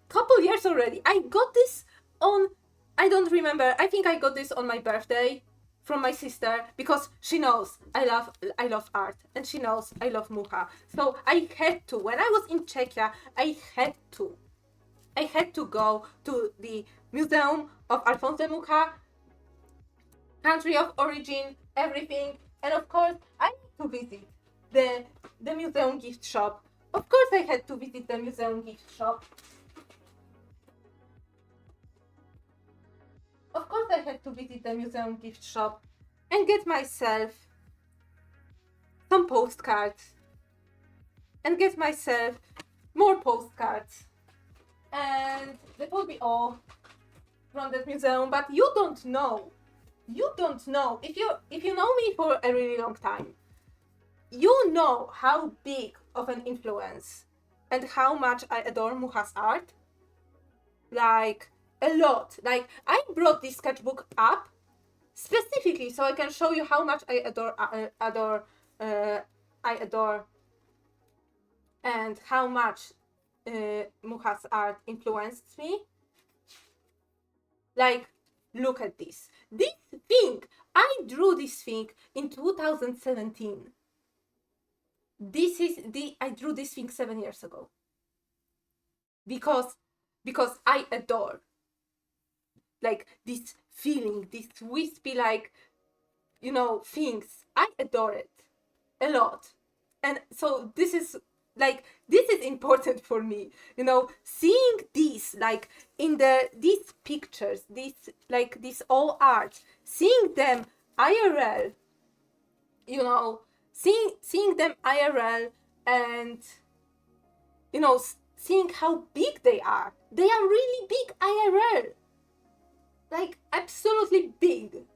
couple years already. I got this on, I don't remember, I think I got this on my birthday from my sister, because she knows I love art, and she knows I love Mucha. So I had to, when I was in Czechia, I had to go to the Museum of Alphonse Mucha, country of origin, everything. And of course, I had to visit the museum gift shop. Of course I had to visit the museum gift shop. Of course I had to visit the museum gift shop and get myself some postcards. And get myself more postcards. And that will be all from that museum. But you don't know. If you know me for a really long time, you know how big of an influence and how much I adore Mucha's art. Like, a lot. Like, I brought this sketchbook up specifically so I can show you how much I adore and how much Mucha's art influenced me. Like, look at this. This thing, I drew this thing in 2017. I drew this thing 7 years ago. Because I adore like this feeling, this wispy like, you know, things. I adore it a lot. And so this is important for me, you know, seeing these like in these pictures, this all art, seeing them IRL, you know, seeing them IRL, and you know, seeing how big they are. They are really big IRL, like absolutely big,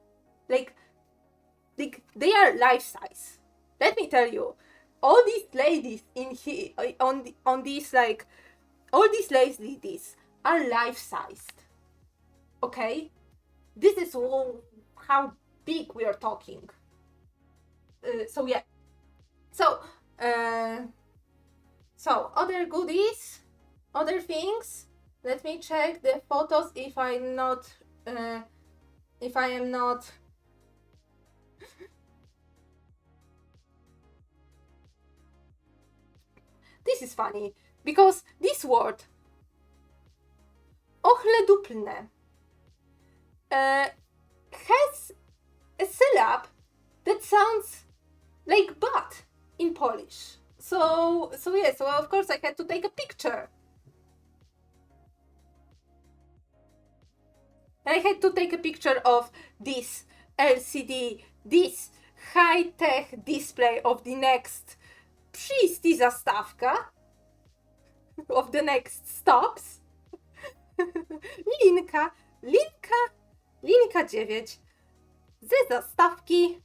like they are life size. Let me tell you, all these ladies in here on these like all these ladies are life sized. Okay, this is how big we are talking. So yeah, so other goodies, other things. Let me check the photos if I am not. This is funny because this word, ochleduplne, has a syllable that sounds like butt in Polish. So of course I had to take a picture. I had to take a picture of this LCD, this high-tech display of the next przyjście zastawka, of the next stops. Linka 9. Ze zastawki,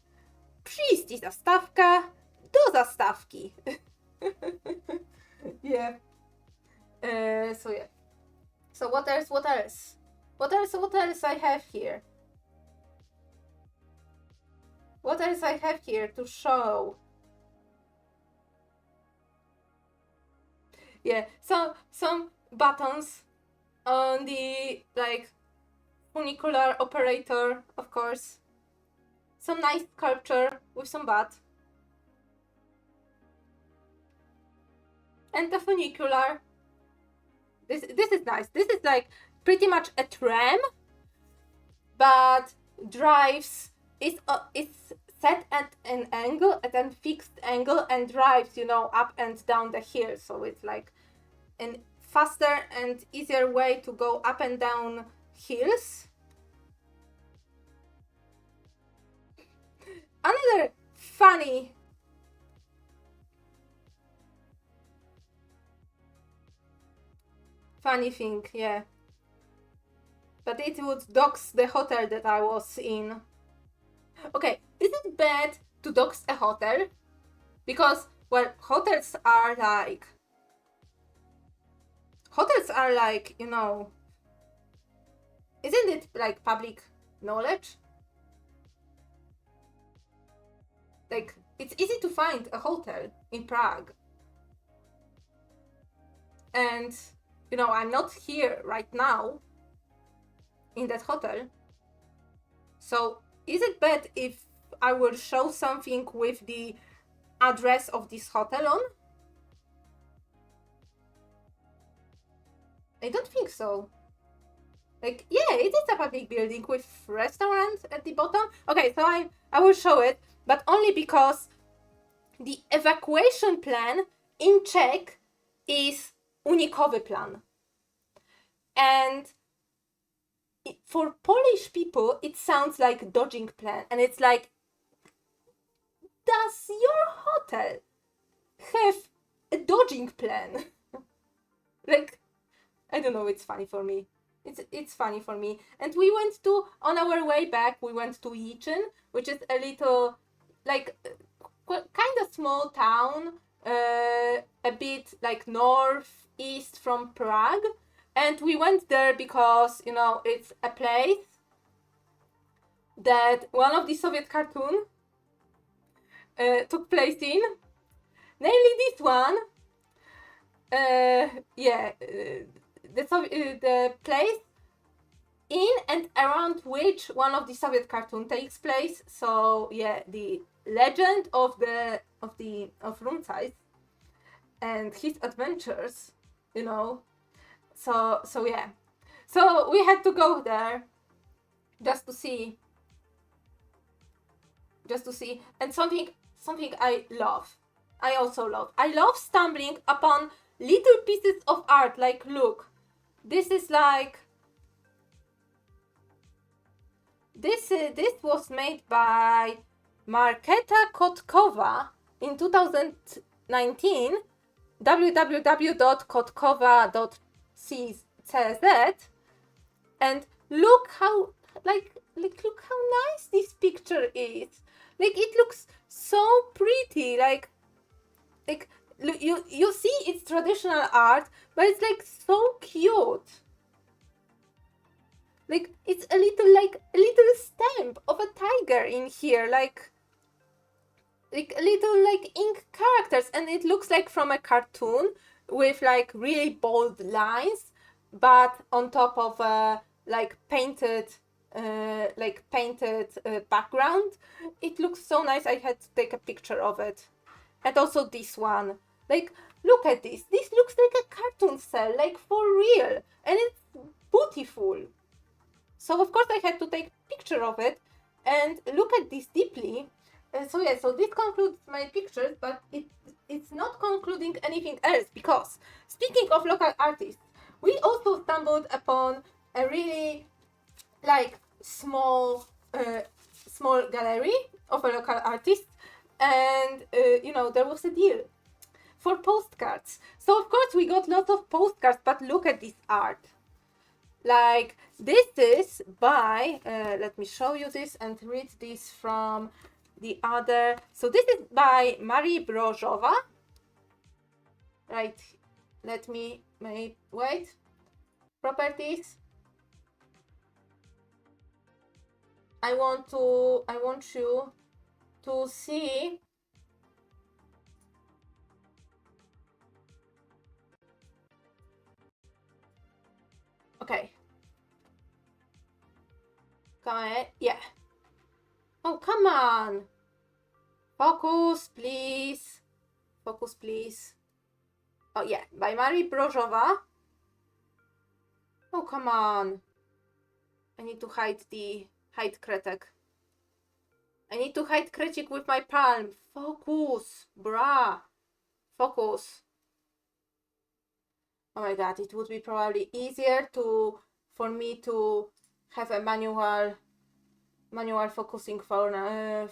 przyjście zastawka, do zastawki. Yeah. So yeah. So what else? What else I have here? What else I have here to show? Yeah, some buttons on the like funicular operator, of course. Some nice sculpture with some butt. And the funicular. This is nice. This is like pretty much a tram, but drives. It's set at an angle, at a fixed angle, and drives, you know, up and down the hill. So it's like a faster and easier way to go up and down hills. Another funny thing, yeah. But it would dox the hotel that I was in. Okay, is it bad to dox a hotel? Because, well, hotels are like, you know, isn't it like public knowledge? Like, it's easy to find a hotel in Prague. And, you know, I'm not here right now in that hotel. So, is it bad if I will show something with the address of this hotel on? I don't think so. Like, yeah, it is a public building with restaurant at the bottom. Okay, so I will show it, but only because the evacuation plan in Czech is unikowy plan. And for Polish people, it sounds like dodging plan. And it's like, does your hotel have a dodging plan? Like, I don't know, it's funny for me. It's funny for me. And we went to, on our way back, we went to Yiczyn, which is a little, like, kind of small town, a bit like northeast from Prague. And we went there because, you know, it's a place that one of the Soviet cartoon took place in, namely this one. The place in and around which one of the Soviet cartoon takes place. So yeah, the legend of room size and his adventures, you know. So yeah, so we had to go there just to see, and something I also love stumbling upon little pieces of art. Like, look, this is like, this was made by Marketa Kotkova in 2019, www.kotkova.cz, and look how look how nice this picture is. Like, it looks so pretty. Like you see it's traditional art, but it's like so cute. Like, it's a little stamp of a tiger in here, like a little like ink characters, and it looks like from a cartoon with like really bold lines, but on top of a painted background. It looks so nice. I had to take a picture of it. And also this one. Like, look at this. This looks like a cartoon cell, like for real. And it's beautiful. So of course I had to take a picture of it and look at this deeply. So this concludes my pictures, but it's not concluding anything else, because speaking of local artists, we also stumbled upon a really small gallery of a local artist, and there was a deal for postcards. So of course we got lots of postcards, but look at this art. Like, this is by let me show you this and read this from the other. So this is by Marie Brozova. Right, let me wait. Properties. I want you to see. Okay. Come on, yeah. Oh, come on. Focus, please. Focus, please. Oh, yeah, by Marie Brozova. Oh, come on. I need to hide Kretek. I need to hide Krecik with my palm. Focus, bruh. Focus. Oh my god, it would be probably easier for me to have a manual focusing for a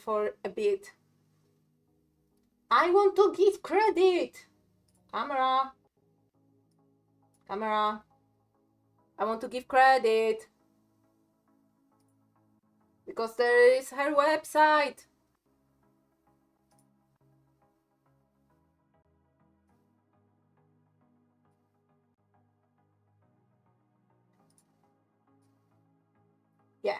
bit. I want to give credit. Camera. I want to give credit. Because there is her website. Yeah.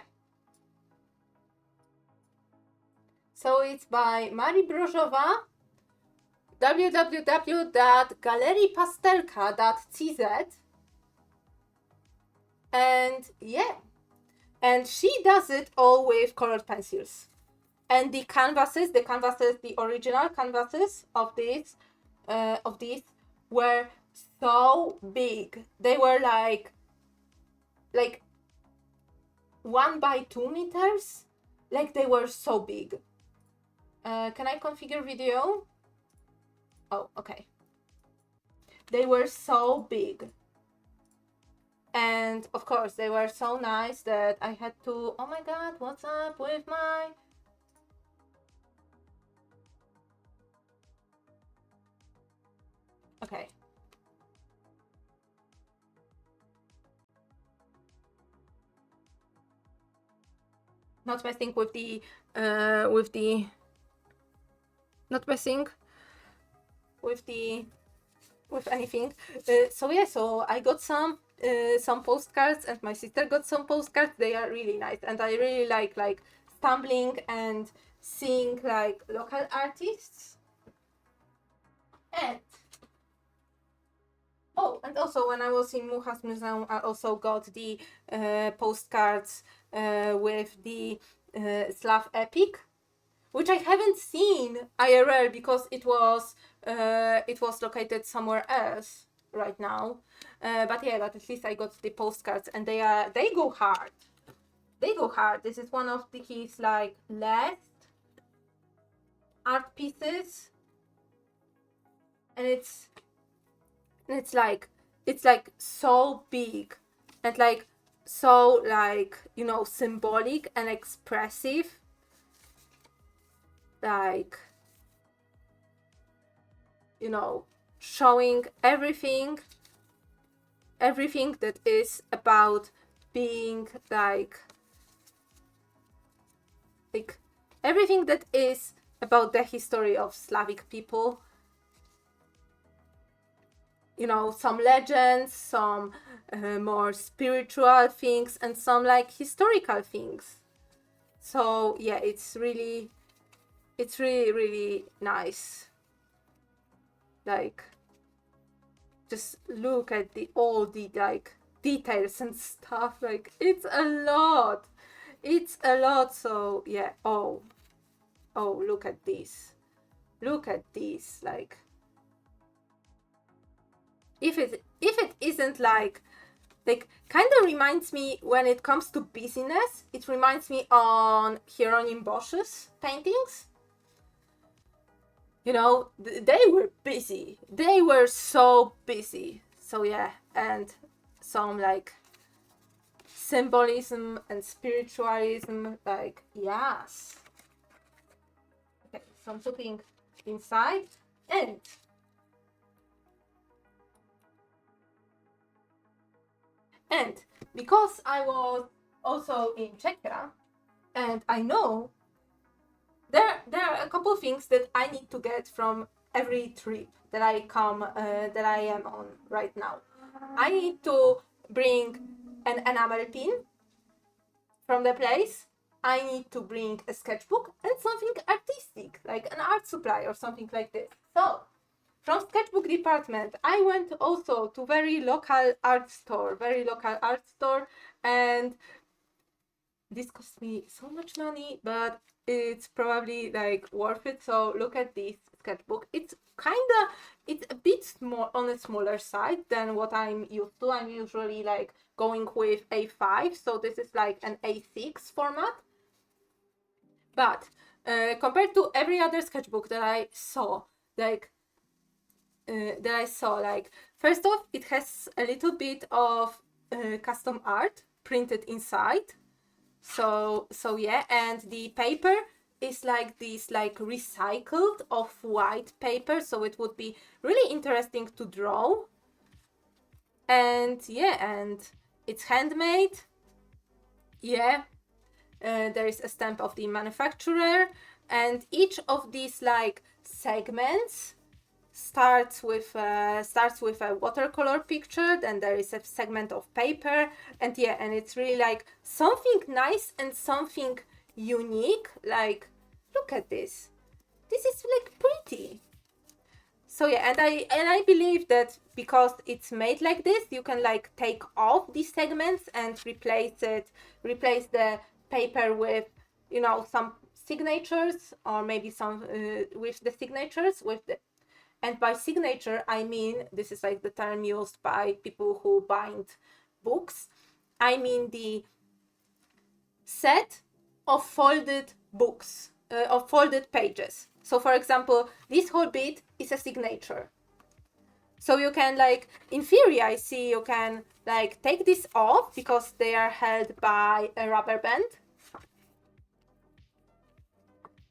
So it's by Marie Brozova, www.galeripastelka.cz, and yeah, and she does it all with colored pencils. And the original canvases of these were so big. They were like 1 by 2 meters. Like, they were so big. Can I configure video? Oh, okay. They were so big. And of course, they were so nice that I had to... Oh my god, what's up with my... Okay. Not messing with the... Not messing with anything. So yeah, so I got some some postcards, and my sister got some postcards. They are really nice, and I really like stumbling and seeing like local artists. And and also when I was in Mucha's museum, I also got the postcards with the Slav epic, which I haven't seen IRL because it was located somewhere else right now. But at least I got the postcards, and they go hard. They go hard. This is one of his like last art pieces, and it's like so big and like so like, you know, symbolic and expressive, like, you know, showing everything that is about being like everything that is about the history of Slavic people. You know, some legends, some more spiritual things, and some like historical things. So yeah, it's really nice. Like, just look at all the like details and stuff. Like, it's a lot. So yeah. Oh, look at this. Like, if it isn't like kind of reminds me, when it comes to busyness, it reminds me on Hieronym Bosch's paintings. You know, they were busy. They were so busy. So yeah, and some like symbolism and spiritualism, like, yes. Okay, so I'm putting inside, and because I was also in Czechia, and I know there are a couple of things that I need to get from every trip that I am on right now. I need to bring an enamel pin from the place. I need to bring a sketchbook and something artistic, like an art supply or something like this. So, from sketchbook department, I went also to very local art store, and this cost me so much money, but it's probably like worth it. So look at this sketchbook. It's a bit more on a smaller side than what I'm used to. I'm usually like going with A5, so this is like an A6 format. But compared to every other sketchbook that I saw, like first off, it has a little bit of custom art printed inside. So yeah, and the paper is like this like recycled off-white paper, so it would be really interesting to draw. And yeah, and it's handmade. Yeah, there is a stamp of the manufacturer, and each of these like segments starts with a watercolor picture. Then there is a segment of paper, and yeah, and it's really like something nice and something unique. Like, look at this. This is like pretty. So yeah, and I believe that because it's made like this, you can like take off these segments and replace the paper with, you know, some signatures, or maybe some with the signatures with the. And by signature, I mean, this is like the term used by people who bind books. I mean the set of folded books, of folded pages. So for example, this whole bit is a signature. So you can like, in theory, I see you can like take this off because they are held by a rubber band.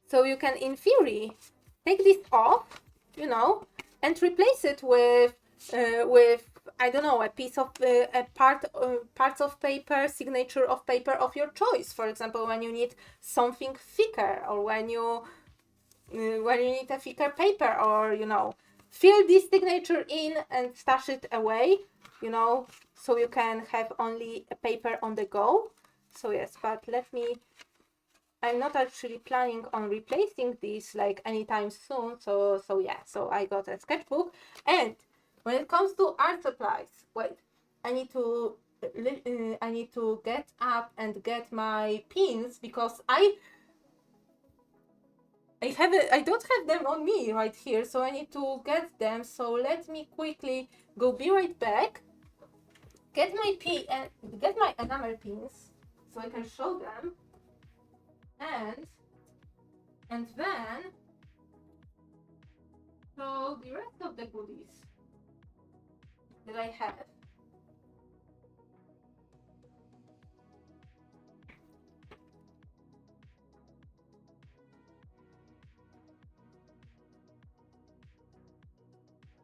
So you can, in theory, take this off, you know, and replace it with I don't know, a piece of parts of paper, signature of paper of your choice. For example, when you need something thicker, or when you need a thicker paper, or, you know, fill this signature in and stash it away, you know. so you can have only a paper on the go. So yes, but I'm not actually planning on replacing this like anytime soon. So yeah, so I got a sketchbook. And when it comes to art supplies, wait, I need to get up and get my pins, because I don't have them on me right here, so I need to get them. So let me quickly go, be right back, get my enamel pins so I can show them, and then show the rest of the goodies that I have.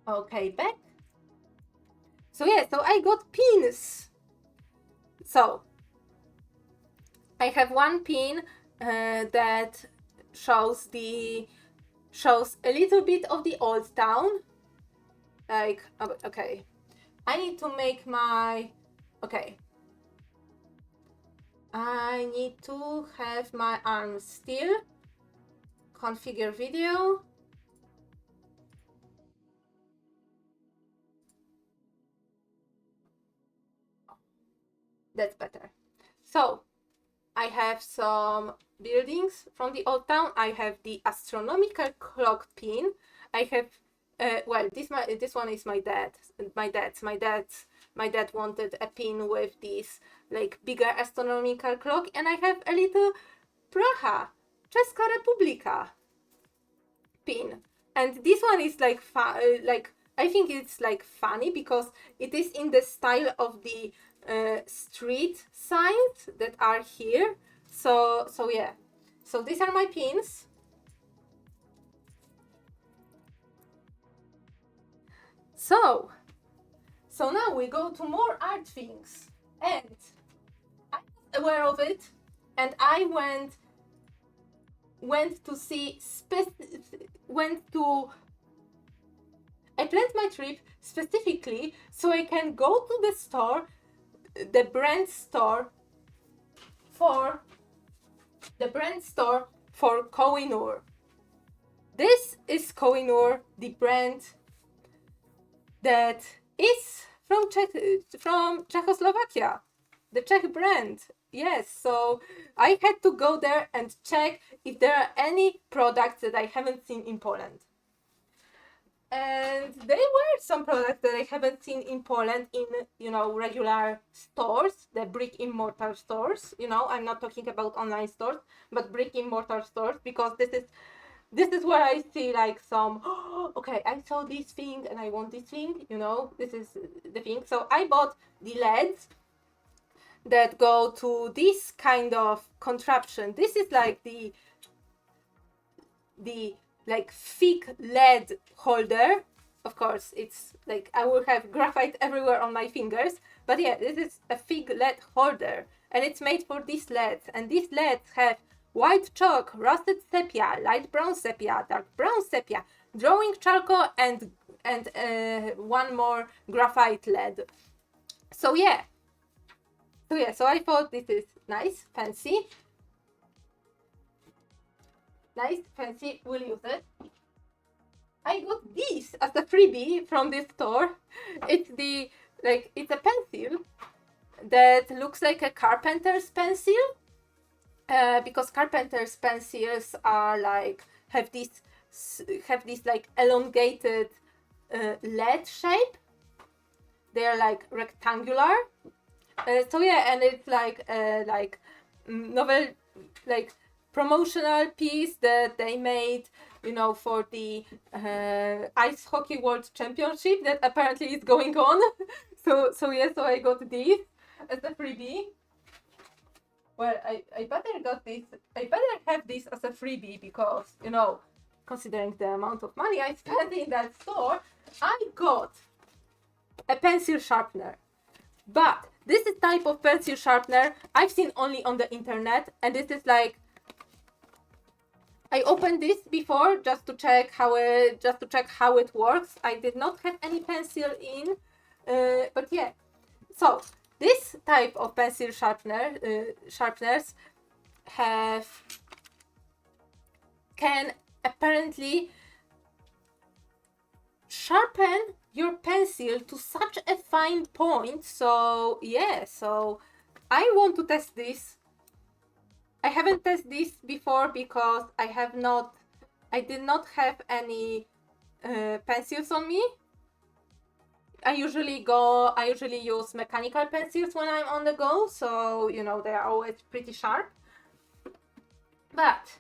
Okay, back. So yeah, so I got pins. So I have one pin that shows a little bit of the old town. Like, okay, I need to make my, okay, I need to have my arm still. Configure video. That's better. So I have some buildings from the old town. I have the astronomical clock pin. I have well, this one is my dad. My dad wanted a pin with this like bigger astronomical clock, and I have a little Praha, Česká republika pin. And this one is like I think it's like funny because it is in the style of the street signs that are here. So yeah. So these are my pins. So now we go to more art things, and I'm aware of it, and I went to see I planned my trip specifically so I can go to the store, the brand store for Kohinoor. This is Kohinoor, the brand that is from Czechoslovakia, the Czech brand. Yes, so I had to go there and check if there are any products that I haven't seen in Poland. And there were some products that I haven't seen in Poland in, regular stores, the brick-and-mortar stores. I'm not talking about online stores, but brick-and-mortar stores, because this is where I see like some, okay, I saw this thing and I want this thing, this is the thing. So I bought the LEDs that go to this kind of contraption. This is like the like thick LED holder. Of course, it's like I will have graphite everywhere on my fingers, but yeah, this is a thick LED holder, and it's made for these LEDs, and these LEDs have white chalk, rusted sepia, light brown sepia, dark brown sepia, drawing charcoal, and one more graphite LED. So yeah, so I thought this is nice, fancy. Nice, fancy, we'll use it. I got this as a freebie from this store. It's it's a pencil that looks like a carpenter's pencil. Because carpenter's pencils are like have this like elongated LED shape. They're like rectangular. So yeah, and it's like novel, like promotional piece that they made, for the ice hockey world championship that apparently is going on. so yeah, so I got this as a freebie. Well, I better have this as a freebie because, considering the amount of money I spent in that store, I got a pencil sharpener. But this is type of pencil sharpener I've seen only on the internet, and this is like, I opened this before just to check how it works. I did not have any pencil in, but yeah, So this type of pencil sharpeners can apparently sharpen your pencil to such a fine point. So yeah, so I want to test this. I haven't tested this before because I did not have any pencils on me. I usually use mechanical pencils when I'm on the go, so you know they are always pretty sharp. But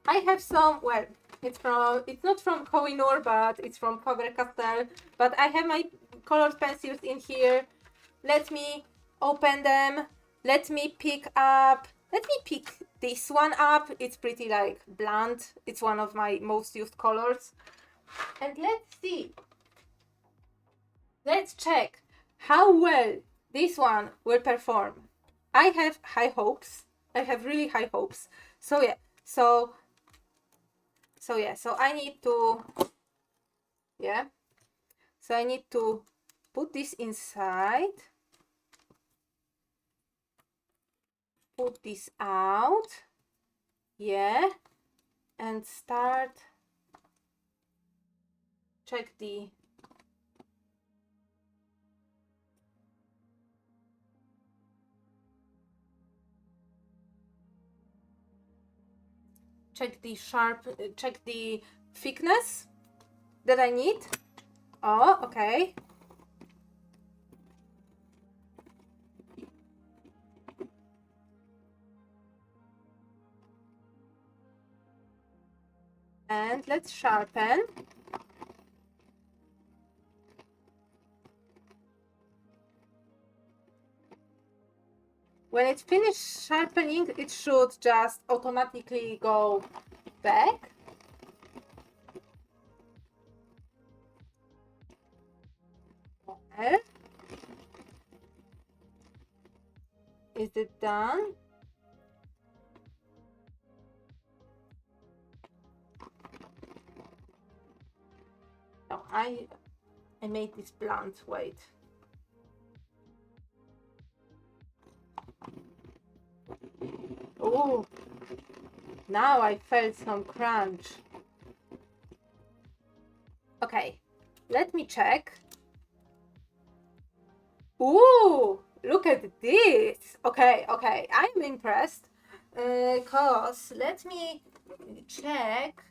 I have some, well, it's not from Kohinoor, but it's from Faber-Castell. But I have my colored pencils in here. Let me open them. Let me pick this one up. It's pretty like blunt. It's one of my most used colors. And let's see. Let's check how well this one will perform. I have high hopes. I have really high hopes. So yeah. So I need to, yeah. So I need to put this inside. Put this out. Yeah. And start. Check the check the thickness that I need. Oh, okay. And let's sharpen. When it's finished sharpening, it should just automatically go back. Okay. Is it done? No, I made this blunt. Wait. Oh, now I felt some crunch. Okay, let me check. Ooh, look at this. Okay, I'm impressed. Cause let me check.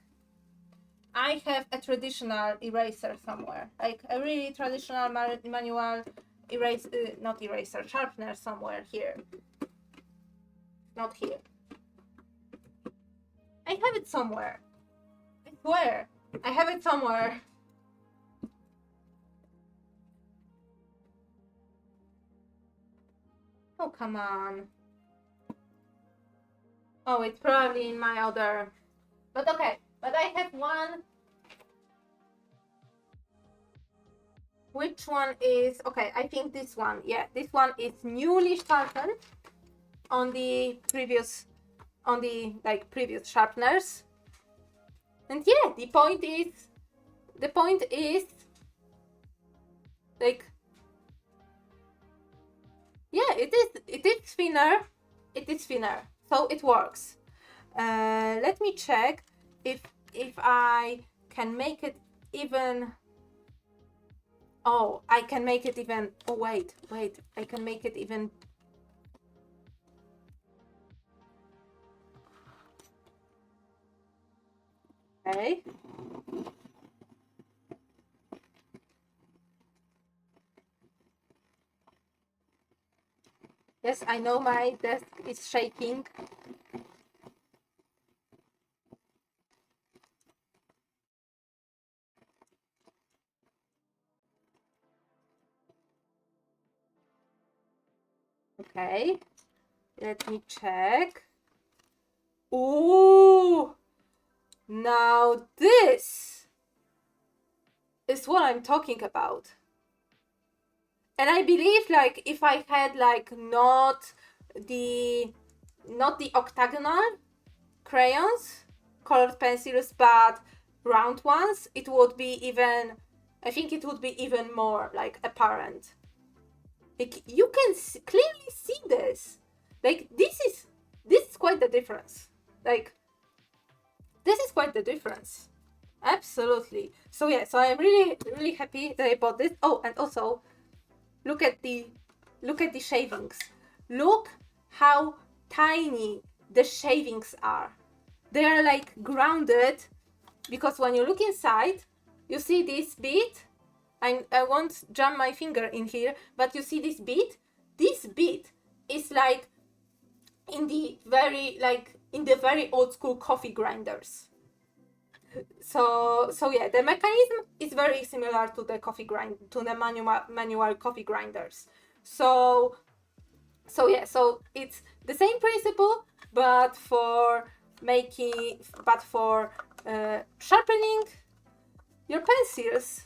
I have a traditional eraser somewhere, like a really traditional manual sharpener somewhere here. Not here. I have it somewhere. I swear, I have it somewhere. Oh, come on. Oh, it's probably in my other... But okay, but I have one. Which one is... Okay, I think this one. Yeah, this one is newly sharpened on the previous sharpeners. And yeah, the point is like, yeah, it is thinner. It is thinner, so it works. Let me check if I can make it even. Oh, I can make it even. Oh, wait, I can make it even. Okay. Yes, I know my desk is shaking. Okay, let me check. Ooh, now this is what I'm talking about. And I believe, like, if I had like not the octagonal crayons, colored pencils, but round ones, it would be even, I think it would be even more like apparent. Like, you can clearly see this. Like, this is quite the difference. Like, this is quite the difference. Absolutely. So yeah, so I'm really, really happy that I bought this. Oh, and also, look at the shavings. Look how tiny the shavings are. They are like grounded, because when you look inside, you see this bit. I won't jam my finger in here, but you see this bit? This bit is like in the very old school coffee grinders. So yeah, the mechanism is very similar to the manual coffee grinders. So yeah, so it's the same principle, but for sharpening your pencils.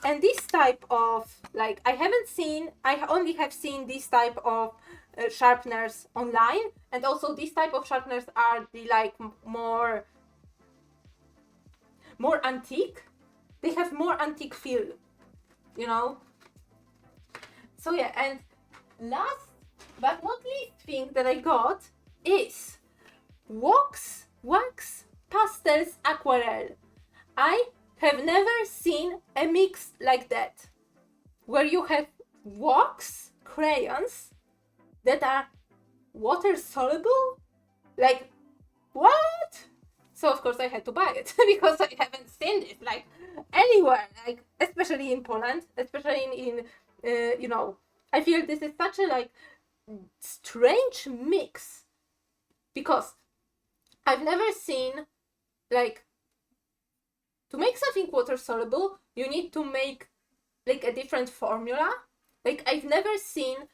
And this type of, like, I only have seen this type of sharpeners online, and also this type of sharpeners are the like more antique. They have more antique feel, you know. So yeah, and last but not least thing that I got is wax pastels aquarelle. I have never seen a mix like that, where you have wax crayons that are water soluble. Like, what? So of course I had to buy it because I haven't seen it like anywhere, like especially in Poland, especially in you know. I feel this is such a like strange mix, because I've never seen, like, to make something water soluble, you need to make like a different formula. Like, I've never seen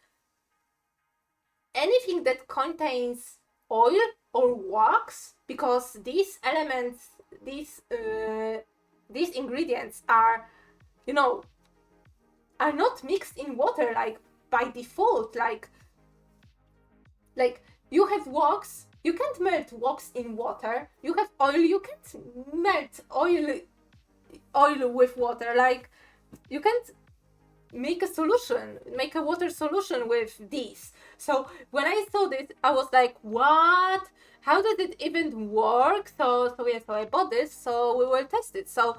anything that contains oil or wax, because these elements, these ingredients are, you know, are not mixed in water like by default. Like you have wax, you can't melt wax in water. You have oil, you can't melt oil with water. Like, you can't make a water solution with these. So when I saw this, I was like, what? How does it even work? So I bought this, so we will test it. So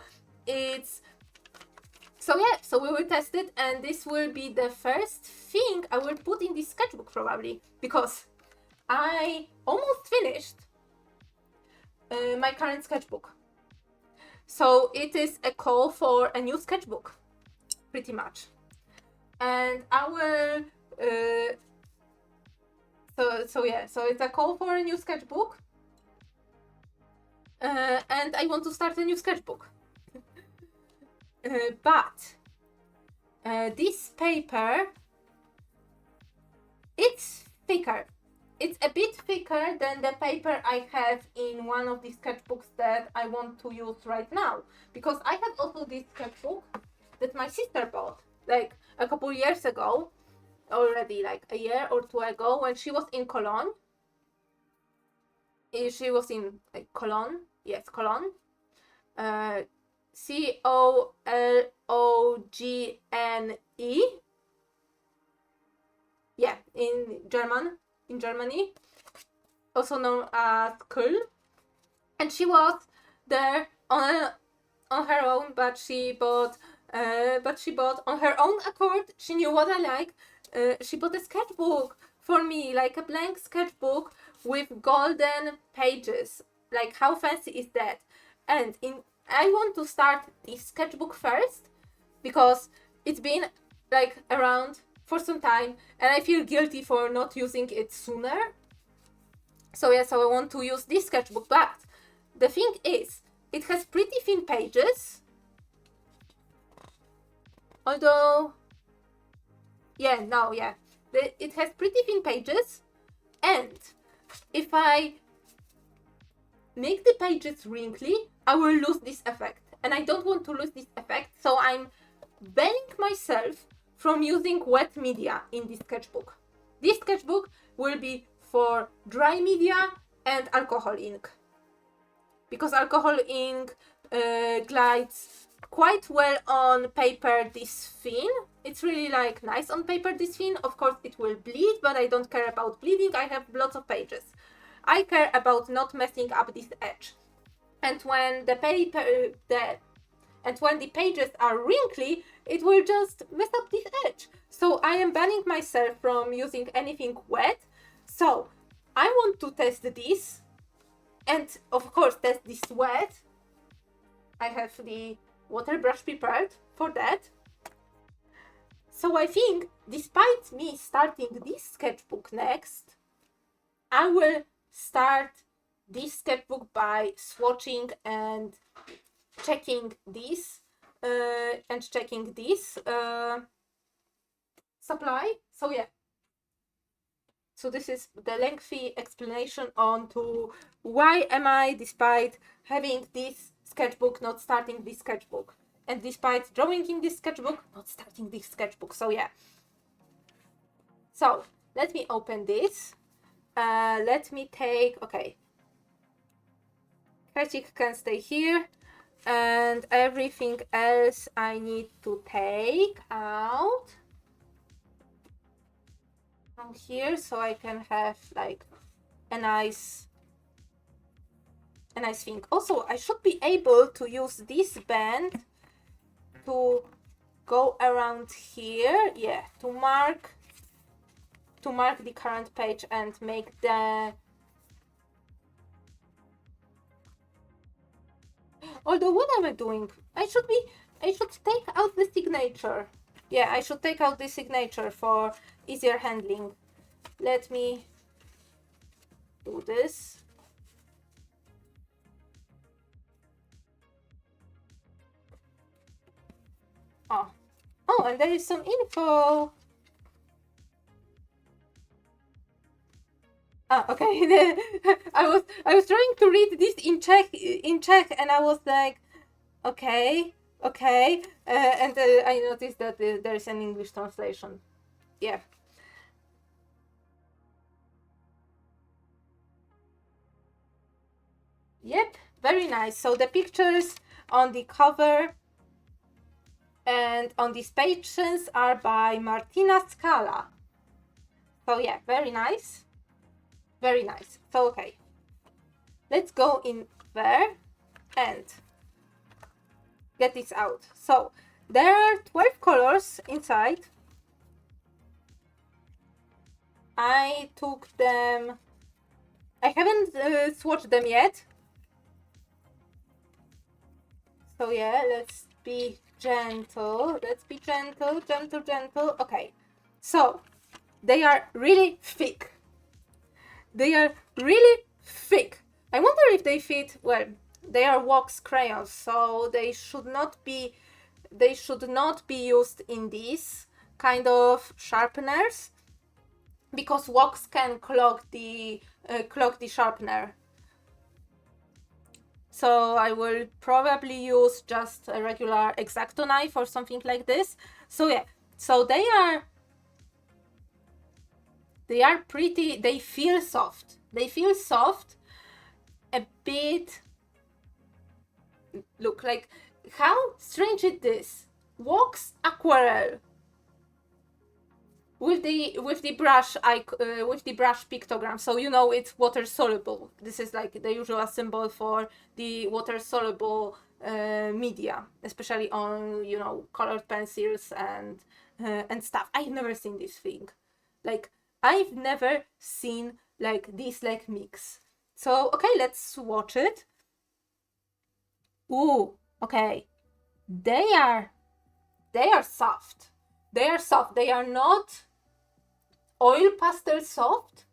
we will test it, and this will be the first thing I will put in this sketchbook probably, because I almost finished my current sketchbook. So it is a call for a new sketchbook, pretty much. And I will so it's a call for a new sketchbook, and I want to start a new sketchbook. But this paper, it's thicker. It's a bit thicker than the paper I have in one of the sketchbooks that I want to use right now. Because I have also this sketchbook that my sister bought like a couple years ago, already, like a year or two ago, when she was in Cologne. She was in Cologne, yes, Cologne. Cologne. Yeah, in Germany, also known as Köln. And she was there on her own, but she bought on her own accord. She knew what I like. She bought a sketchbook for me, like a blank sketchbook with golden pages. Like, how fancy is that? And I want to start this sketchbook first, because it's been like around for some time, and I feel guilty for not using it sooner. So yeah, so I want to use this sketchbook, but the thing is, it has pretty thin pages. Although, it has pretty thin pages, and if I make the pages wrinkly, I will lose this effect, and I don't want to lose this effect, so I'm banning myself from using wet media in this sketchbook. This sketchbook will be for dry media and alcohol ink, because alcohol ink glides quite well on paper this thin. It's really like nice on paper this thin. Of course it will bleed, but I don't care about bleeding. I have lots of pages. I care about not messing up this edge. And when the pages are wrinkly, it will just mess up this edge. So I am banning myself from using anything wet. So I want to test this, and of course test this wet. I have the water brush prepared for that. So I think, despite me starting this sketchbook next, I will start this sketchbook by swatching and checking this supply. So yeah. So this is the lengthy explanation on to why am I, despite having this sketchbook, not starting this sketchbook, and despite drawing in this sketchbook, not starting this sketchbook. So yeah. So let me open this. Let me take, okay. Krecik can stay here, and everything else I need to take out from here, so I can have like a nice thing. Also, I should be able to use this band to go around here, yeah, to mark the current page and make the... Although, what am I doing? I should take out the signature. Yeah, I should take out the signature for easier handling. Let me do this. Oh, and there is some info. Okay. I was trying to read this in Czech, and I was like, okay. And I noticed that there is an English translation. Yeah. Yep, very nice. So the pictures on the cover and on these pages are by Martina Scala. So yeah, very nice. Very nice. So okay, let's go in there and get this out. So there are 12 colors inside. I took them, I haven't swatched them yet. So yeah, let's be gentle. Gentle. Okay, so they are really thick. I wonder if they fit, well, they are wax crayons, so they should not be used in these kind of sharpeners, because wax can clog the sharpener. So I will probably use just a regular X-Acto knife or something like this. So yeah, so they are pretty, they feel soft. A bit, look, like, how strange is this? Wax aquarelle with the brush pictogram, so you know it's water soluble. This is like the usual symbol for the water soluble media, especially on, you know, colored pencils and stuff. I've never seen this thing. Like, I've never seen like this like mix. So okay, let's swatch it. Ooh, okay. They are soft. They are not oil pastel soft.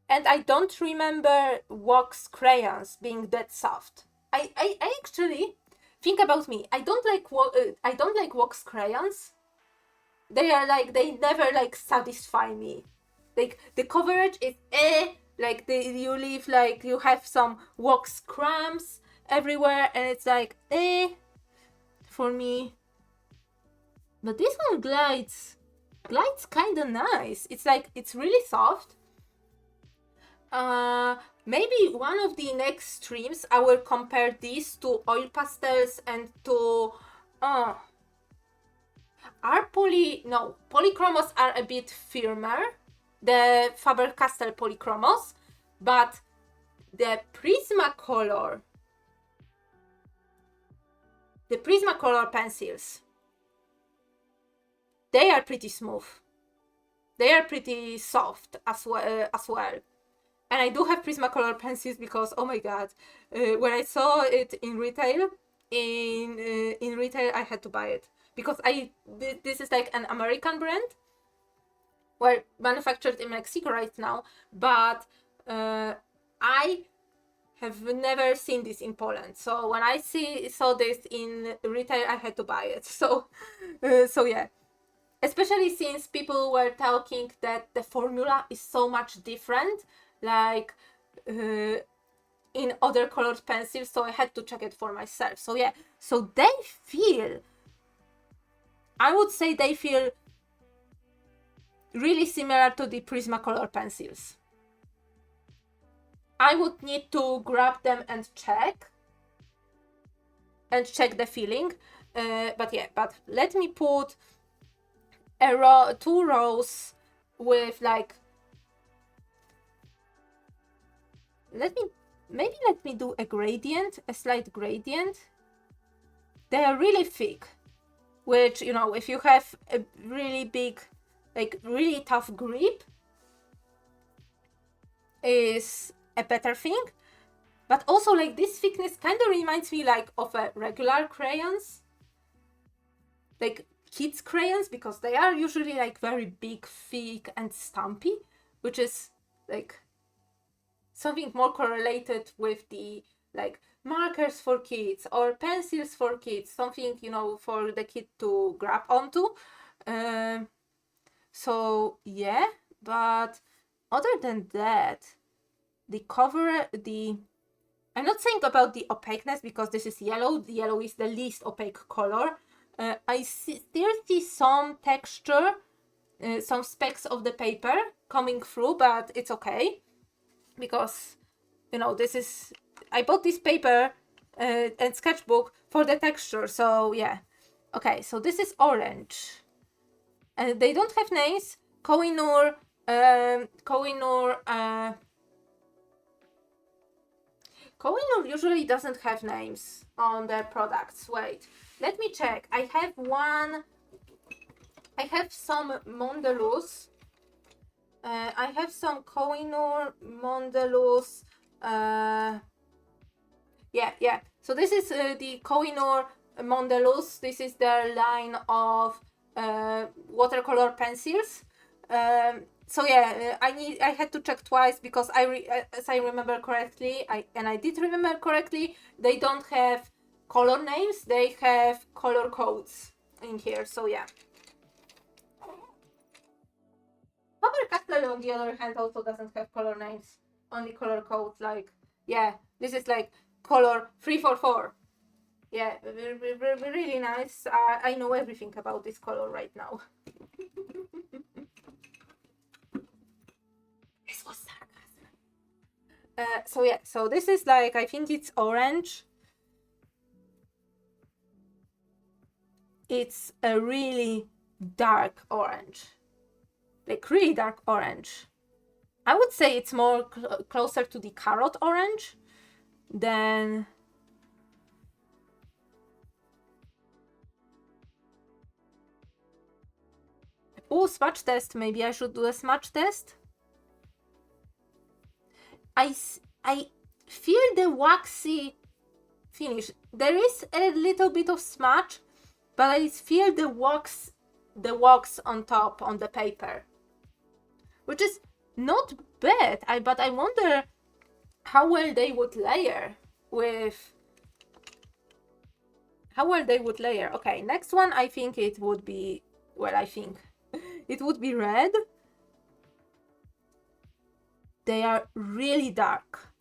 And I don't remember wax crayons being that soft. I actually, think about me. I don't like wax crayons. They never like satisfy me. Like, the coverage is like you have some wax crumbs everywhere, and it's like for me. But this one glides kind of nice. It's like, it's really soft. maybe one of the next streams I will compare these to oil pastels and to polychromos are a bit firmer, the Faber-Castell polychromos, but the Prismacolor pencils, they are pretty smooth. They are pretty soft as well. And I do have Prismacolor pencils because, oh my god, when I saw it in retail, I had to buy it. Because this is like an American brand, well, manufactured in Mexico right now, but I have never seen this in Poland. So when I saw this in retail, I had to buy it. So yeah. Especially since people were talking that the formula is so much different, like in other colored pencils, so I had to check it for myself. So yeah, so I would say they feel really similar to the Prismacolor pencils. I would need to grab them and check the feeling, but yeah, but let me put two rows with like, let me do a slight gradient. They are really thick, which, you know, if you have a really big, like really tough grip, is a better thing. But also, like, this thickness kind of reminds me like of a regular crayons, like kids crayons, because they are usually like very big, thick and stumpy, which is like something more correlated with the like markers for kids or pencils for kids, something, you know, for the kid to grab onto. So yeah, but other than that, I'm not saying about the opaqueness because this is yellow. The yellow is the least opaque color. I still see some texture, some specks of the paper coming through, but it's okay because, you know, I bought this paper and sketchbook for the texture. So yeah, okay. So this is orange, and they don't have names. Kohinoor. Kohinoor usually doesn't have names on their products. Wait, let me check. I have some Mondeluz. I have some Kohinoor, Mondeluz. Yeah. So this is the Kohinoor Mondeluz. This is their line of watercolor pencils. So yeah, I had to check twice because as I remember correctly, I did remember correctly, they don't have color names, they have color codes in here. So yeah. Faber-Castell, on the other hand, also doesn't have color names, only color codes. Like, yeah, this is like color 344. Yeah, really nice. I know everything about this color right now. This was sarcasm. So yeah, so this is like, I think it's orange. It's a really dark orange. Like really dark orange. I would say it's more closer to the carrot orange than... Oh, smudge test. Maybe I should do a smudge test. I feel the waxy finish. There is a little bit of smudge, but I feel the wax on top on the paper, which is not bad. But I wonder how well they would layer with... Okay, next one, I think it would be... Well, I think it would be red. They are really dark.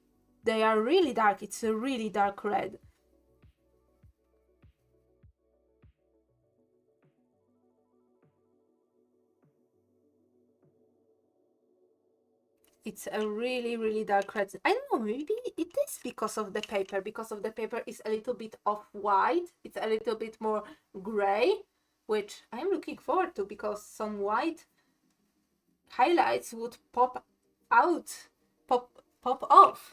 It's a really dark red. It's a really, really dark red. I don't know, maybe it is because of the paper. Because of the paper is a little bit off-white. It's a little bit more gray, which I'm looking forward to because some white highlights would pop out, pop off,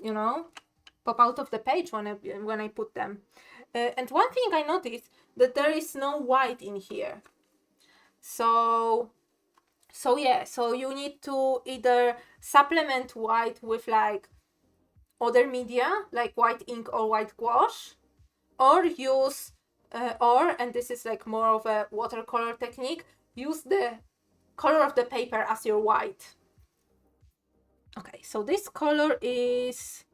you know, pop out of the page when I put them. And one thing I noticed that there is no white in here. So yeah, so you need to either supplement white with like other media, like white ink or white gouache, or use, and this is like more of a watercolor technique, use the color of the paper as your white. Okay, so this color is,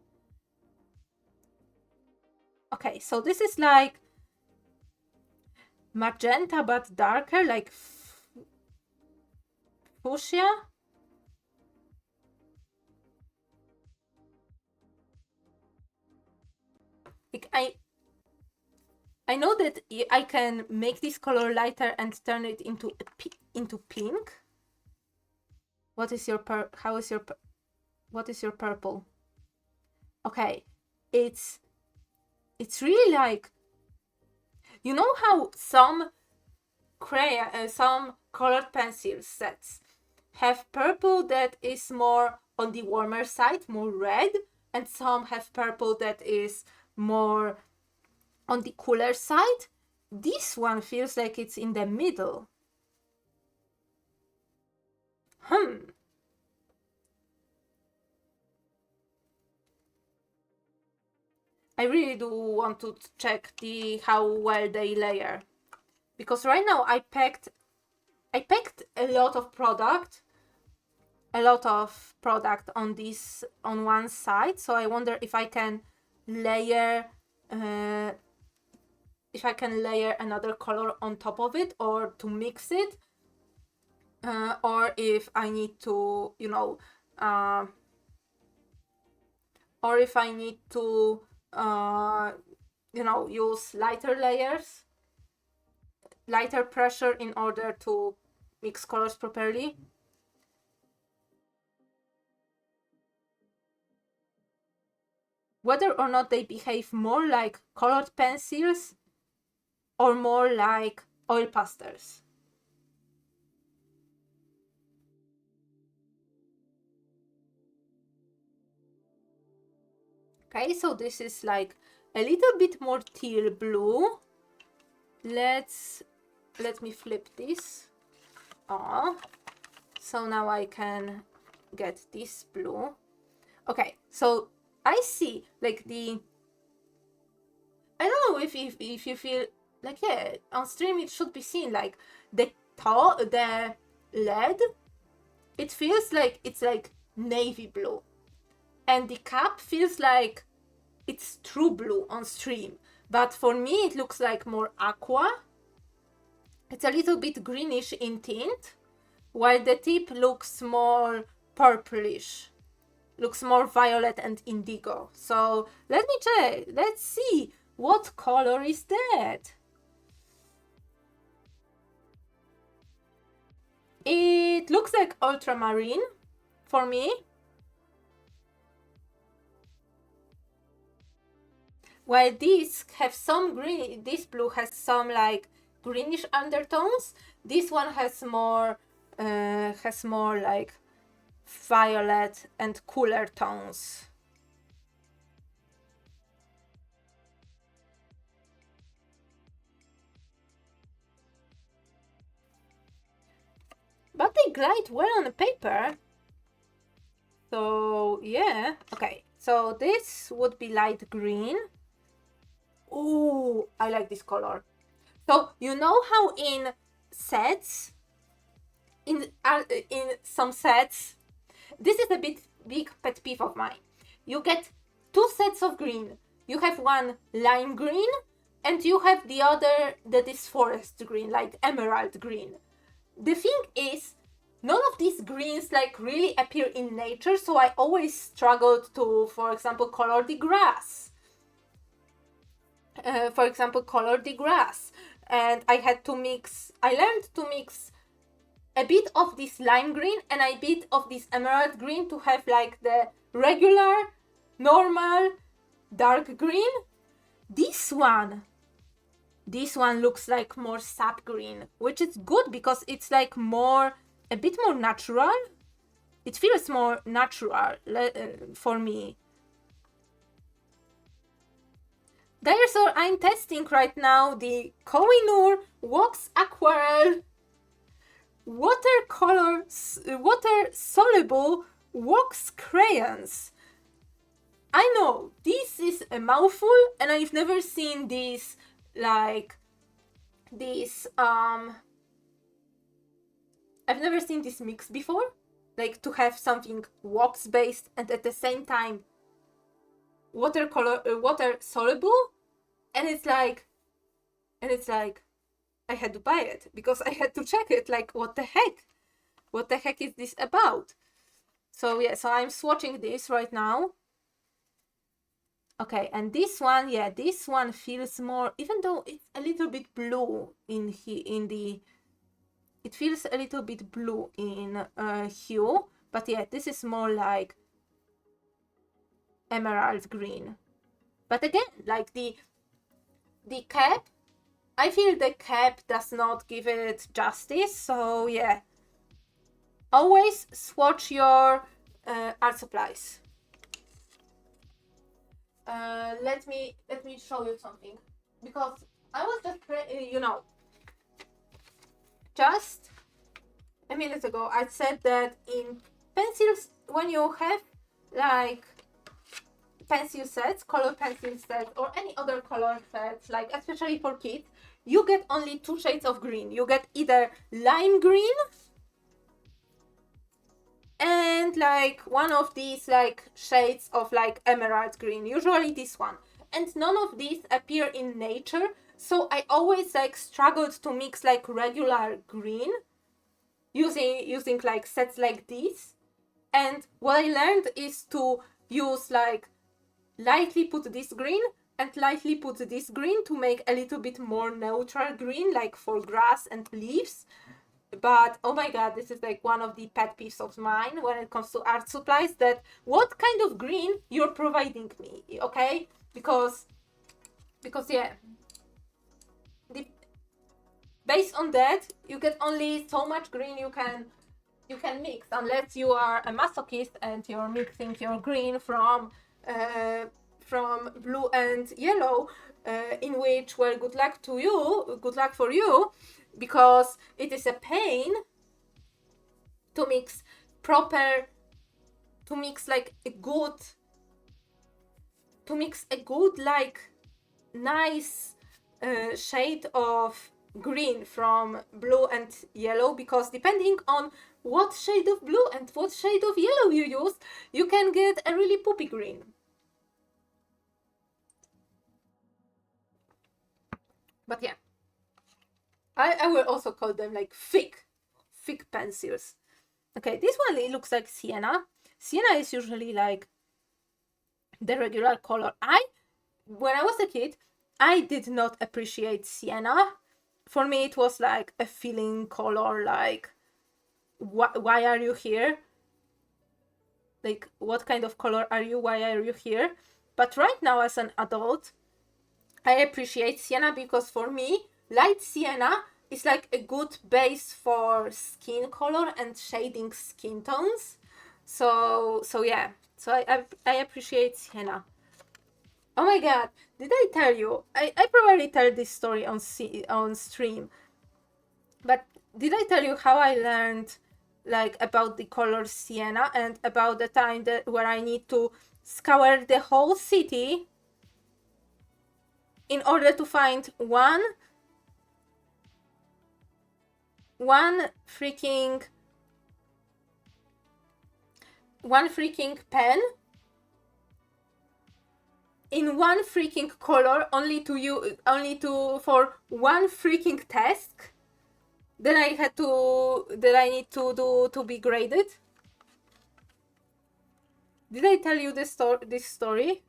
okay, so this is like magenta but darker, like fuchsia. Like I know that I can make this color lighter and turn it into pink. What is your what is your purple? Okay, it's really like, you know how some some colored pencil sets have purple that is more on the warmer side, more red, and some have purple that is more on the cooler side. This one feels like it's in the middle. I really do want to check how well they layer, because right now I packed a lot of product on this, on one side, so I wonder if I can layer another color on top of it, or to mix it, or if I need to, you know, use lighter layers, lighter pressure in order to mix colors properly. Whether or not they behave more like colored pencils or more like oil pastels. Okay, so this is like a little bit more teal blue. Let me flip this. So now I can get this blue. Okay, so I see like I don't know if you feel like, yeah, on stream it should be seen like the lead, it feels like it's like navy blue, and the cap feels like it's true blue on stream, but for me it looks like more aqua. It's a little bit greenish in tint, while the tip looks more purplish, looks more violet and indigo. So let me check, let's see, what color is that? It looks like ultramarine for me. While these have some green, this blue has some like greenish undertones. This one has more like violet and cooler tones. But they glide well on the paper. So yeah, okay. So this would be light green. Ooh, I like this color. So you know how in sets, in some sets, this is a big pet peeve of mine. You get two sets of green. You have one lime green, and you have the other that is forest green, like emerald green. The thing is, none of these greens like really appear in nature, so I always struggled to, for example, color the grass. And I learned to mix a bit of this lime green and a bit of this emerald green to have like the regular, normal, dark green. This one looks like more sap green, which is good because it's like a bit more natural. It feels more natural for me. Dinosaur, I'm testing right now the Kohinoor Wax Aquarelle water soluble wax crayons. I know this is a mouthful, and I've never seen this I've never seen this mix before, like to have something wax based and at the same time water soluble, and it's like I had to buy it because I had to check it, like what the heck is this about? So yeah, so I'm swatching this right now. Okay, and this one, yeah, this one feels more, even though it's a little bit blue it feels a little bit blue in hue, but yeah, this is more like emerald green. But again, like the cap, I feel the cap does not give it justice, so yeah. Always swatch your art supplies. Let me show you something, because I was just a minute ago I said that in pencils, when you have like pencil sets, color pencil sets, or any other color sets, like especially for kids, you get only 2 shades of green. You get either lime green and like one of these like shades of like emerald green, usually this one, and none of these appear in nature, so I always like struggled to mix like regular green using like sets like this. And what I learned is to use like lightly put this green and lightly put this green to make a little bit more neutral green, like for grass and leaves. But oh my god, this is like one of the pet peeves of mine when it comes to art supplies, that what kind of green you're providing me, okay? Because yeah, based on that, you get only so much green you can mix, unless you are a masochist and you're mixing your green from blue and yellow, in which, well, good luck for you, because it is a pain to mix a good like nice shade of green from blue and yellow, because depending on what shade of blue and what shade of yellow you use, you can get a really poopy green. But yeah, I will also call them like thick pencils. Okay, this one, it looks like sienna. Sienna is usually like the regular color. When I was a kid, I did not appreciate sienna. For me, it was like a feeling color, like, why are you here? Like, what kind of color are you? Why are you here? But right now, as an adult, I appreciate sienna, because for me, light sienna is like a good base for skin color and shading skin tones. So yeah. So I appreciate sienna. Oh my god, did I tell you? I probably tell this story on stream. But did I tell you how I learned like about the color sienna, and about the time where I need to scour the whole city in order to find one freaking pen in one freaking color, only for one freaking task that I need to do to be graded? Did I tell you this story?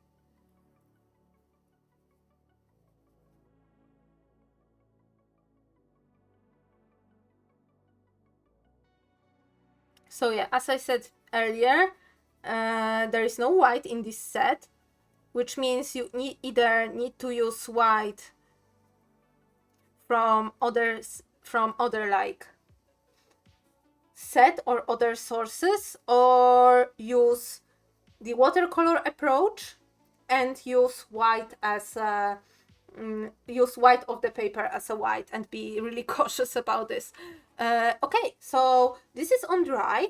So yeah, as I said earlier, there is no white in this set, which means you either need to use white from other like set or other sources, or use the watercolor approach and use white as a use white of the paper as a white, and be really cautious about this. Okay, so this is on dry.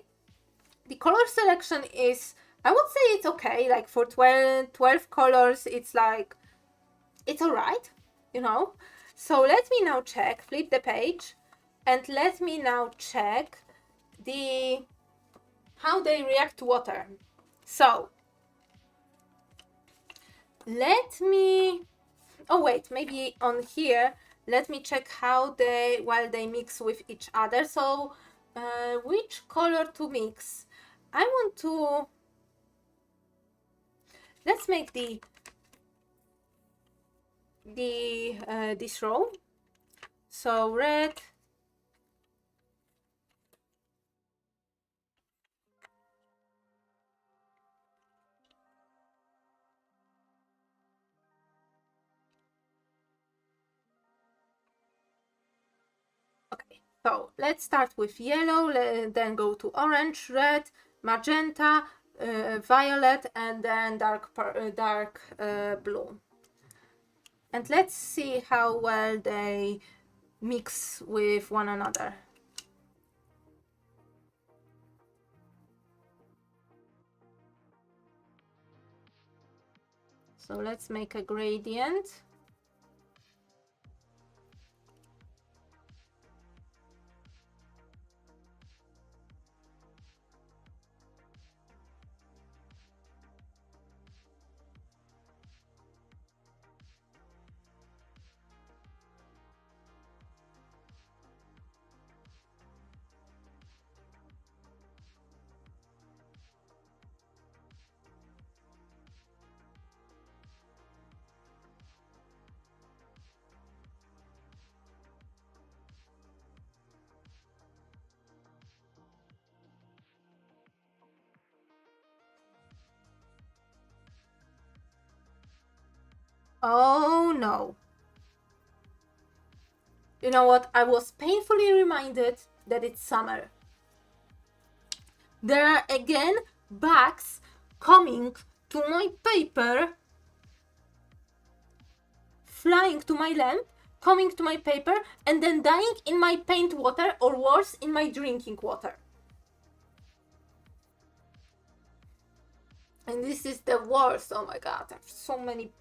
The color selection is, I would say it's okay, like for 12 colors, it's like, it's alright, you know. So let me now check, flip the page, and let me now check how they react to water. So let me, oh wait, maybe on here, let me check how they mix with each other. So which color to mix? I want to, let's make this row. So red, okay, so let's start with yellow, then go to orange, red, magenta, violet, and then dark blue. And let's see how well they mix with one another. So let's make a gradient. Oh no. You know what? I was painfully reminded that it's summer. There are again bugs coming to my paper, flying to my lamp, coming to my paper, and then dying in my paint water, or worse, in my drinking water. And this is the worst. Oh my god, there's so many.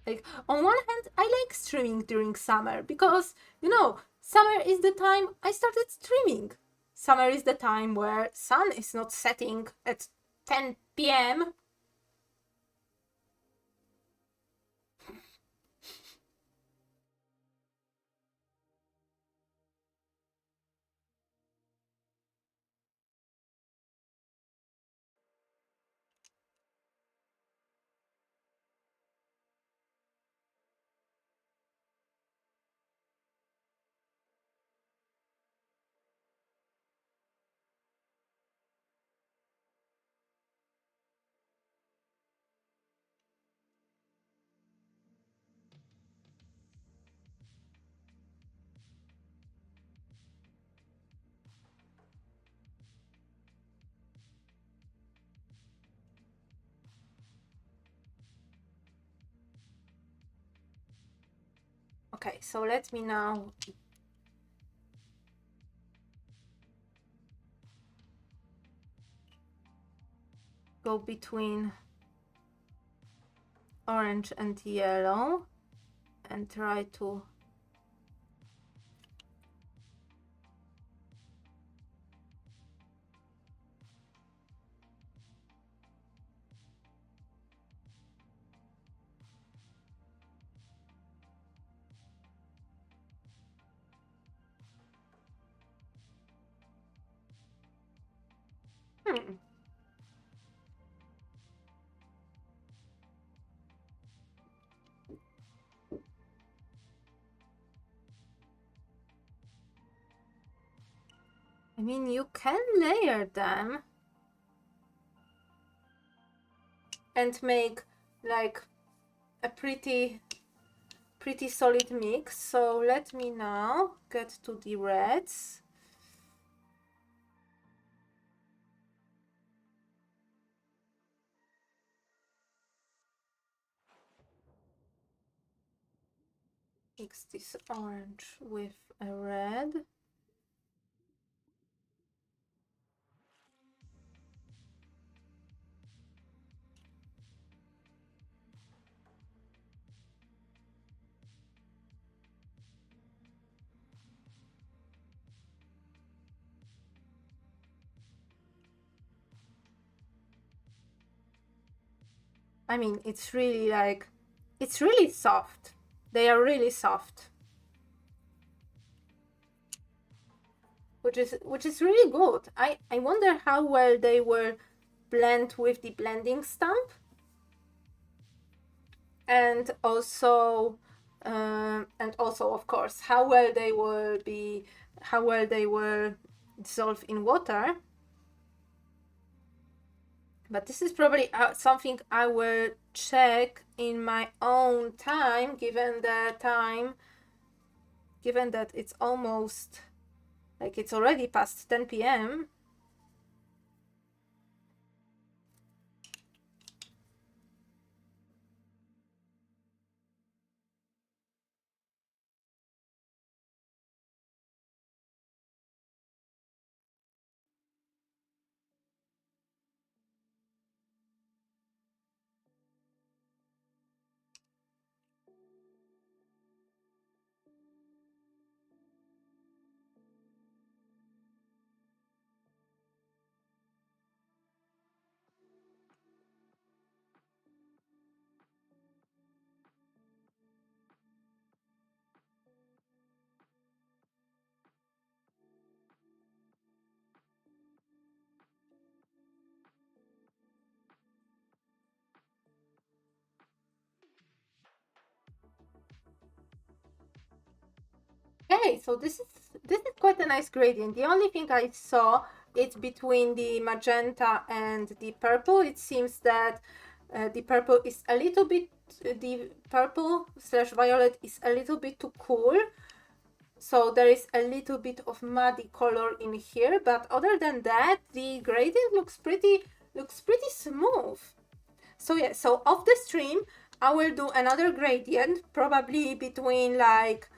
Like, on one hand, I like streaming during summer because, you know, summer is the time I started streaming. Summer is the time where sun is not setting at 10 p.m. Okay, so let me now go between orange and yellow and try to I mean, you can layer them and make like a pretty solid mix. So let me now get to the reds. Mix this orange with a red. I mean, it's really like, it's really soft. They are really soft. Which is really good. I wonder how well they will blend with the blending stamp. And also of course how well they will dissolve in water. But this is probably something I will check in my own time, given that it's almost like it's already past 10 p.m. Okay, so this is quite a nice gradient. The only thing I saw, it's between the magenta and the purple. It seems that the purple is a little bit, the purple slash violet is a little bit too cool. So there is a little bit of muddy color in here, but other than that, the gradient looks pretty smooth. So yeah, so off the stream, I will do another gradient, probably between like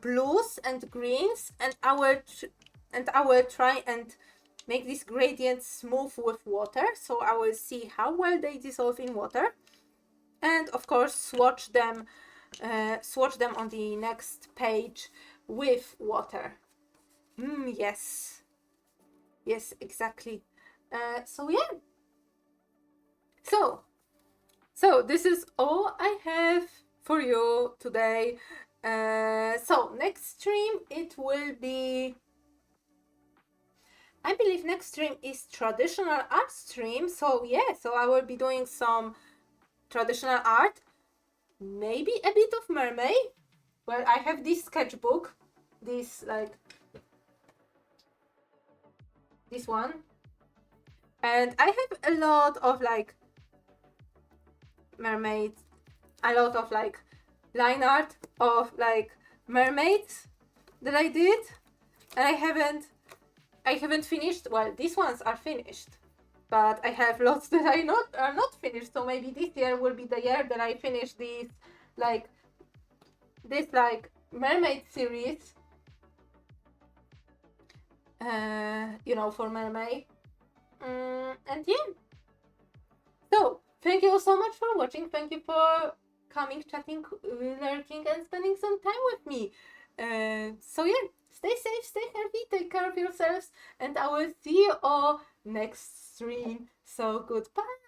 blues and greens, and I will try and make this gradient smooth with water. So I will see how well they dissolve in water, and of course swatch them on the next page with water. Yes, exactly. So yeah, so this is all I have for you today. So next stream, it will be, I believe next stream is traditional art stream. So yeah, so I will be doing some traditional art, maybe a bit of mermaid. Well, I have this sketchbook, this one, and I have a lot of like mermaids, a lot of like line art of like mermaids that I did, and I haven't finished. Well, these ones are finished, but I have lots that are not finished. So maybe this year will be the year that I finish this mermaid series. For mermaid. And yeah. So thank you so much for watching. Thank you for coming, chatting, lurking, and spending some time with me. So yeah, stay safe, stay healthy, take care of yourselves, and I will see you all next stream. So goodbye.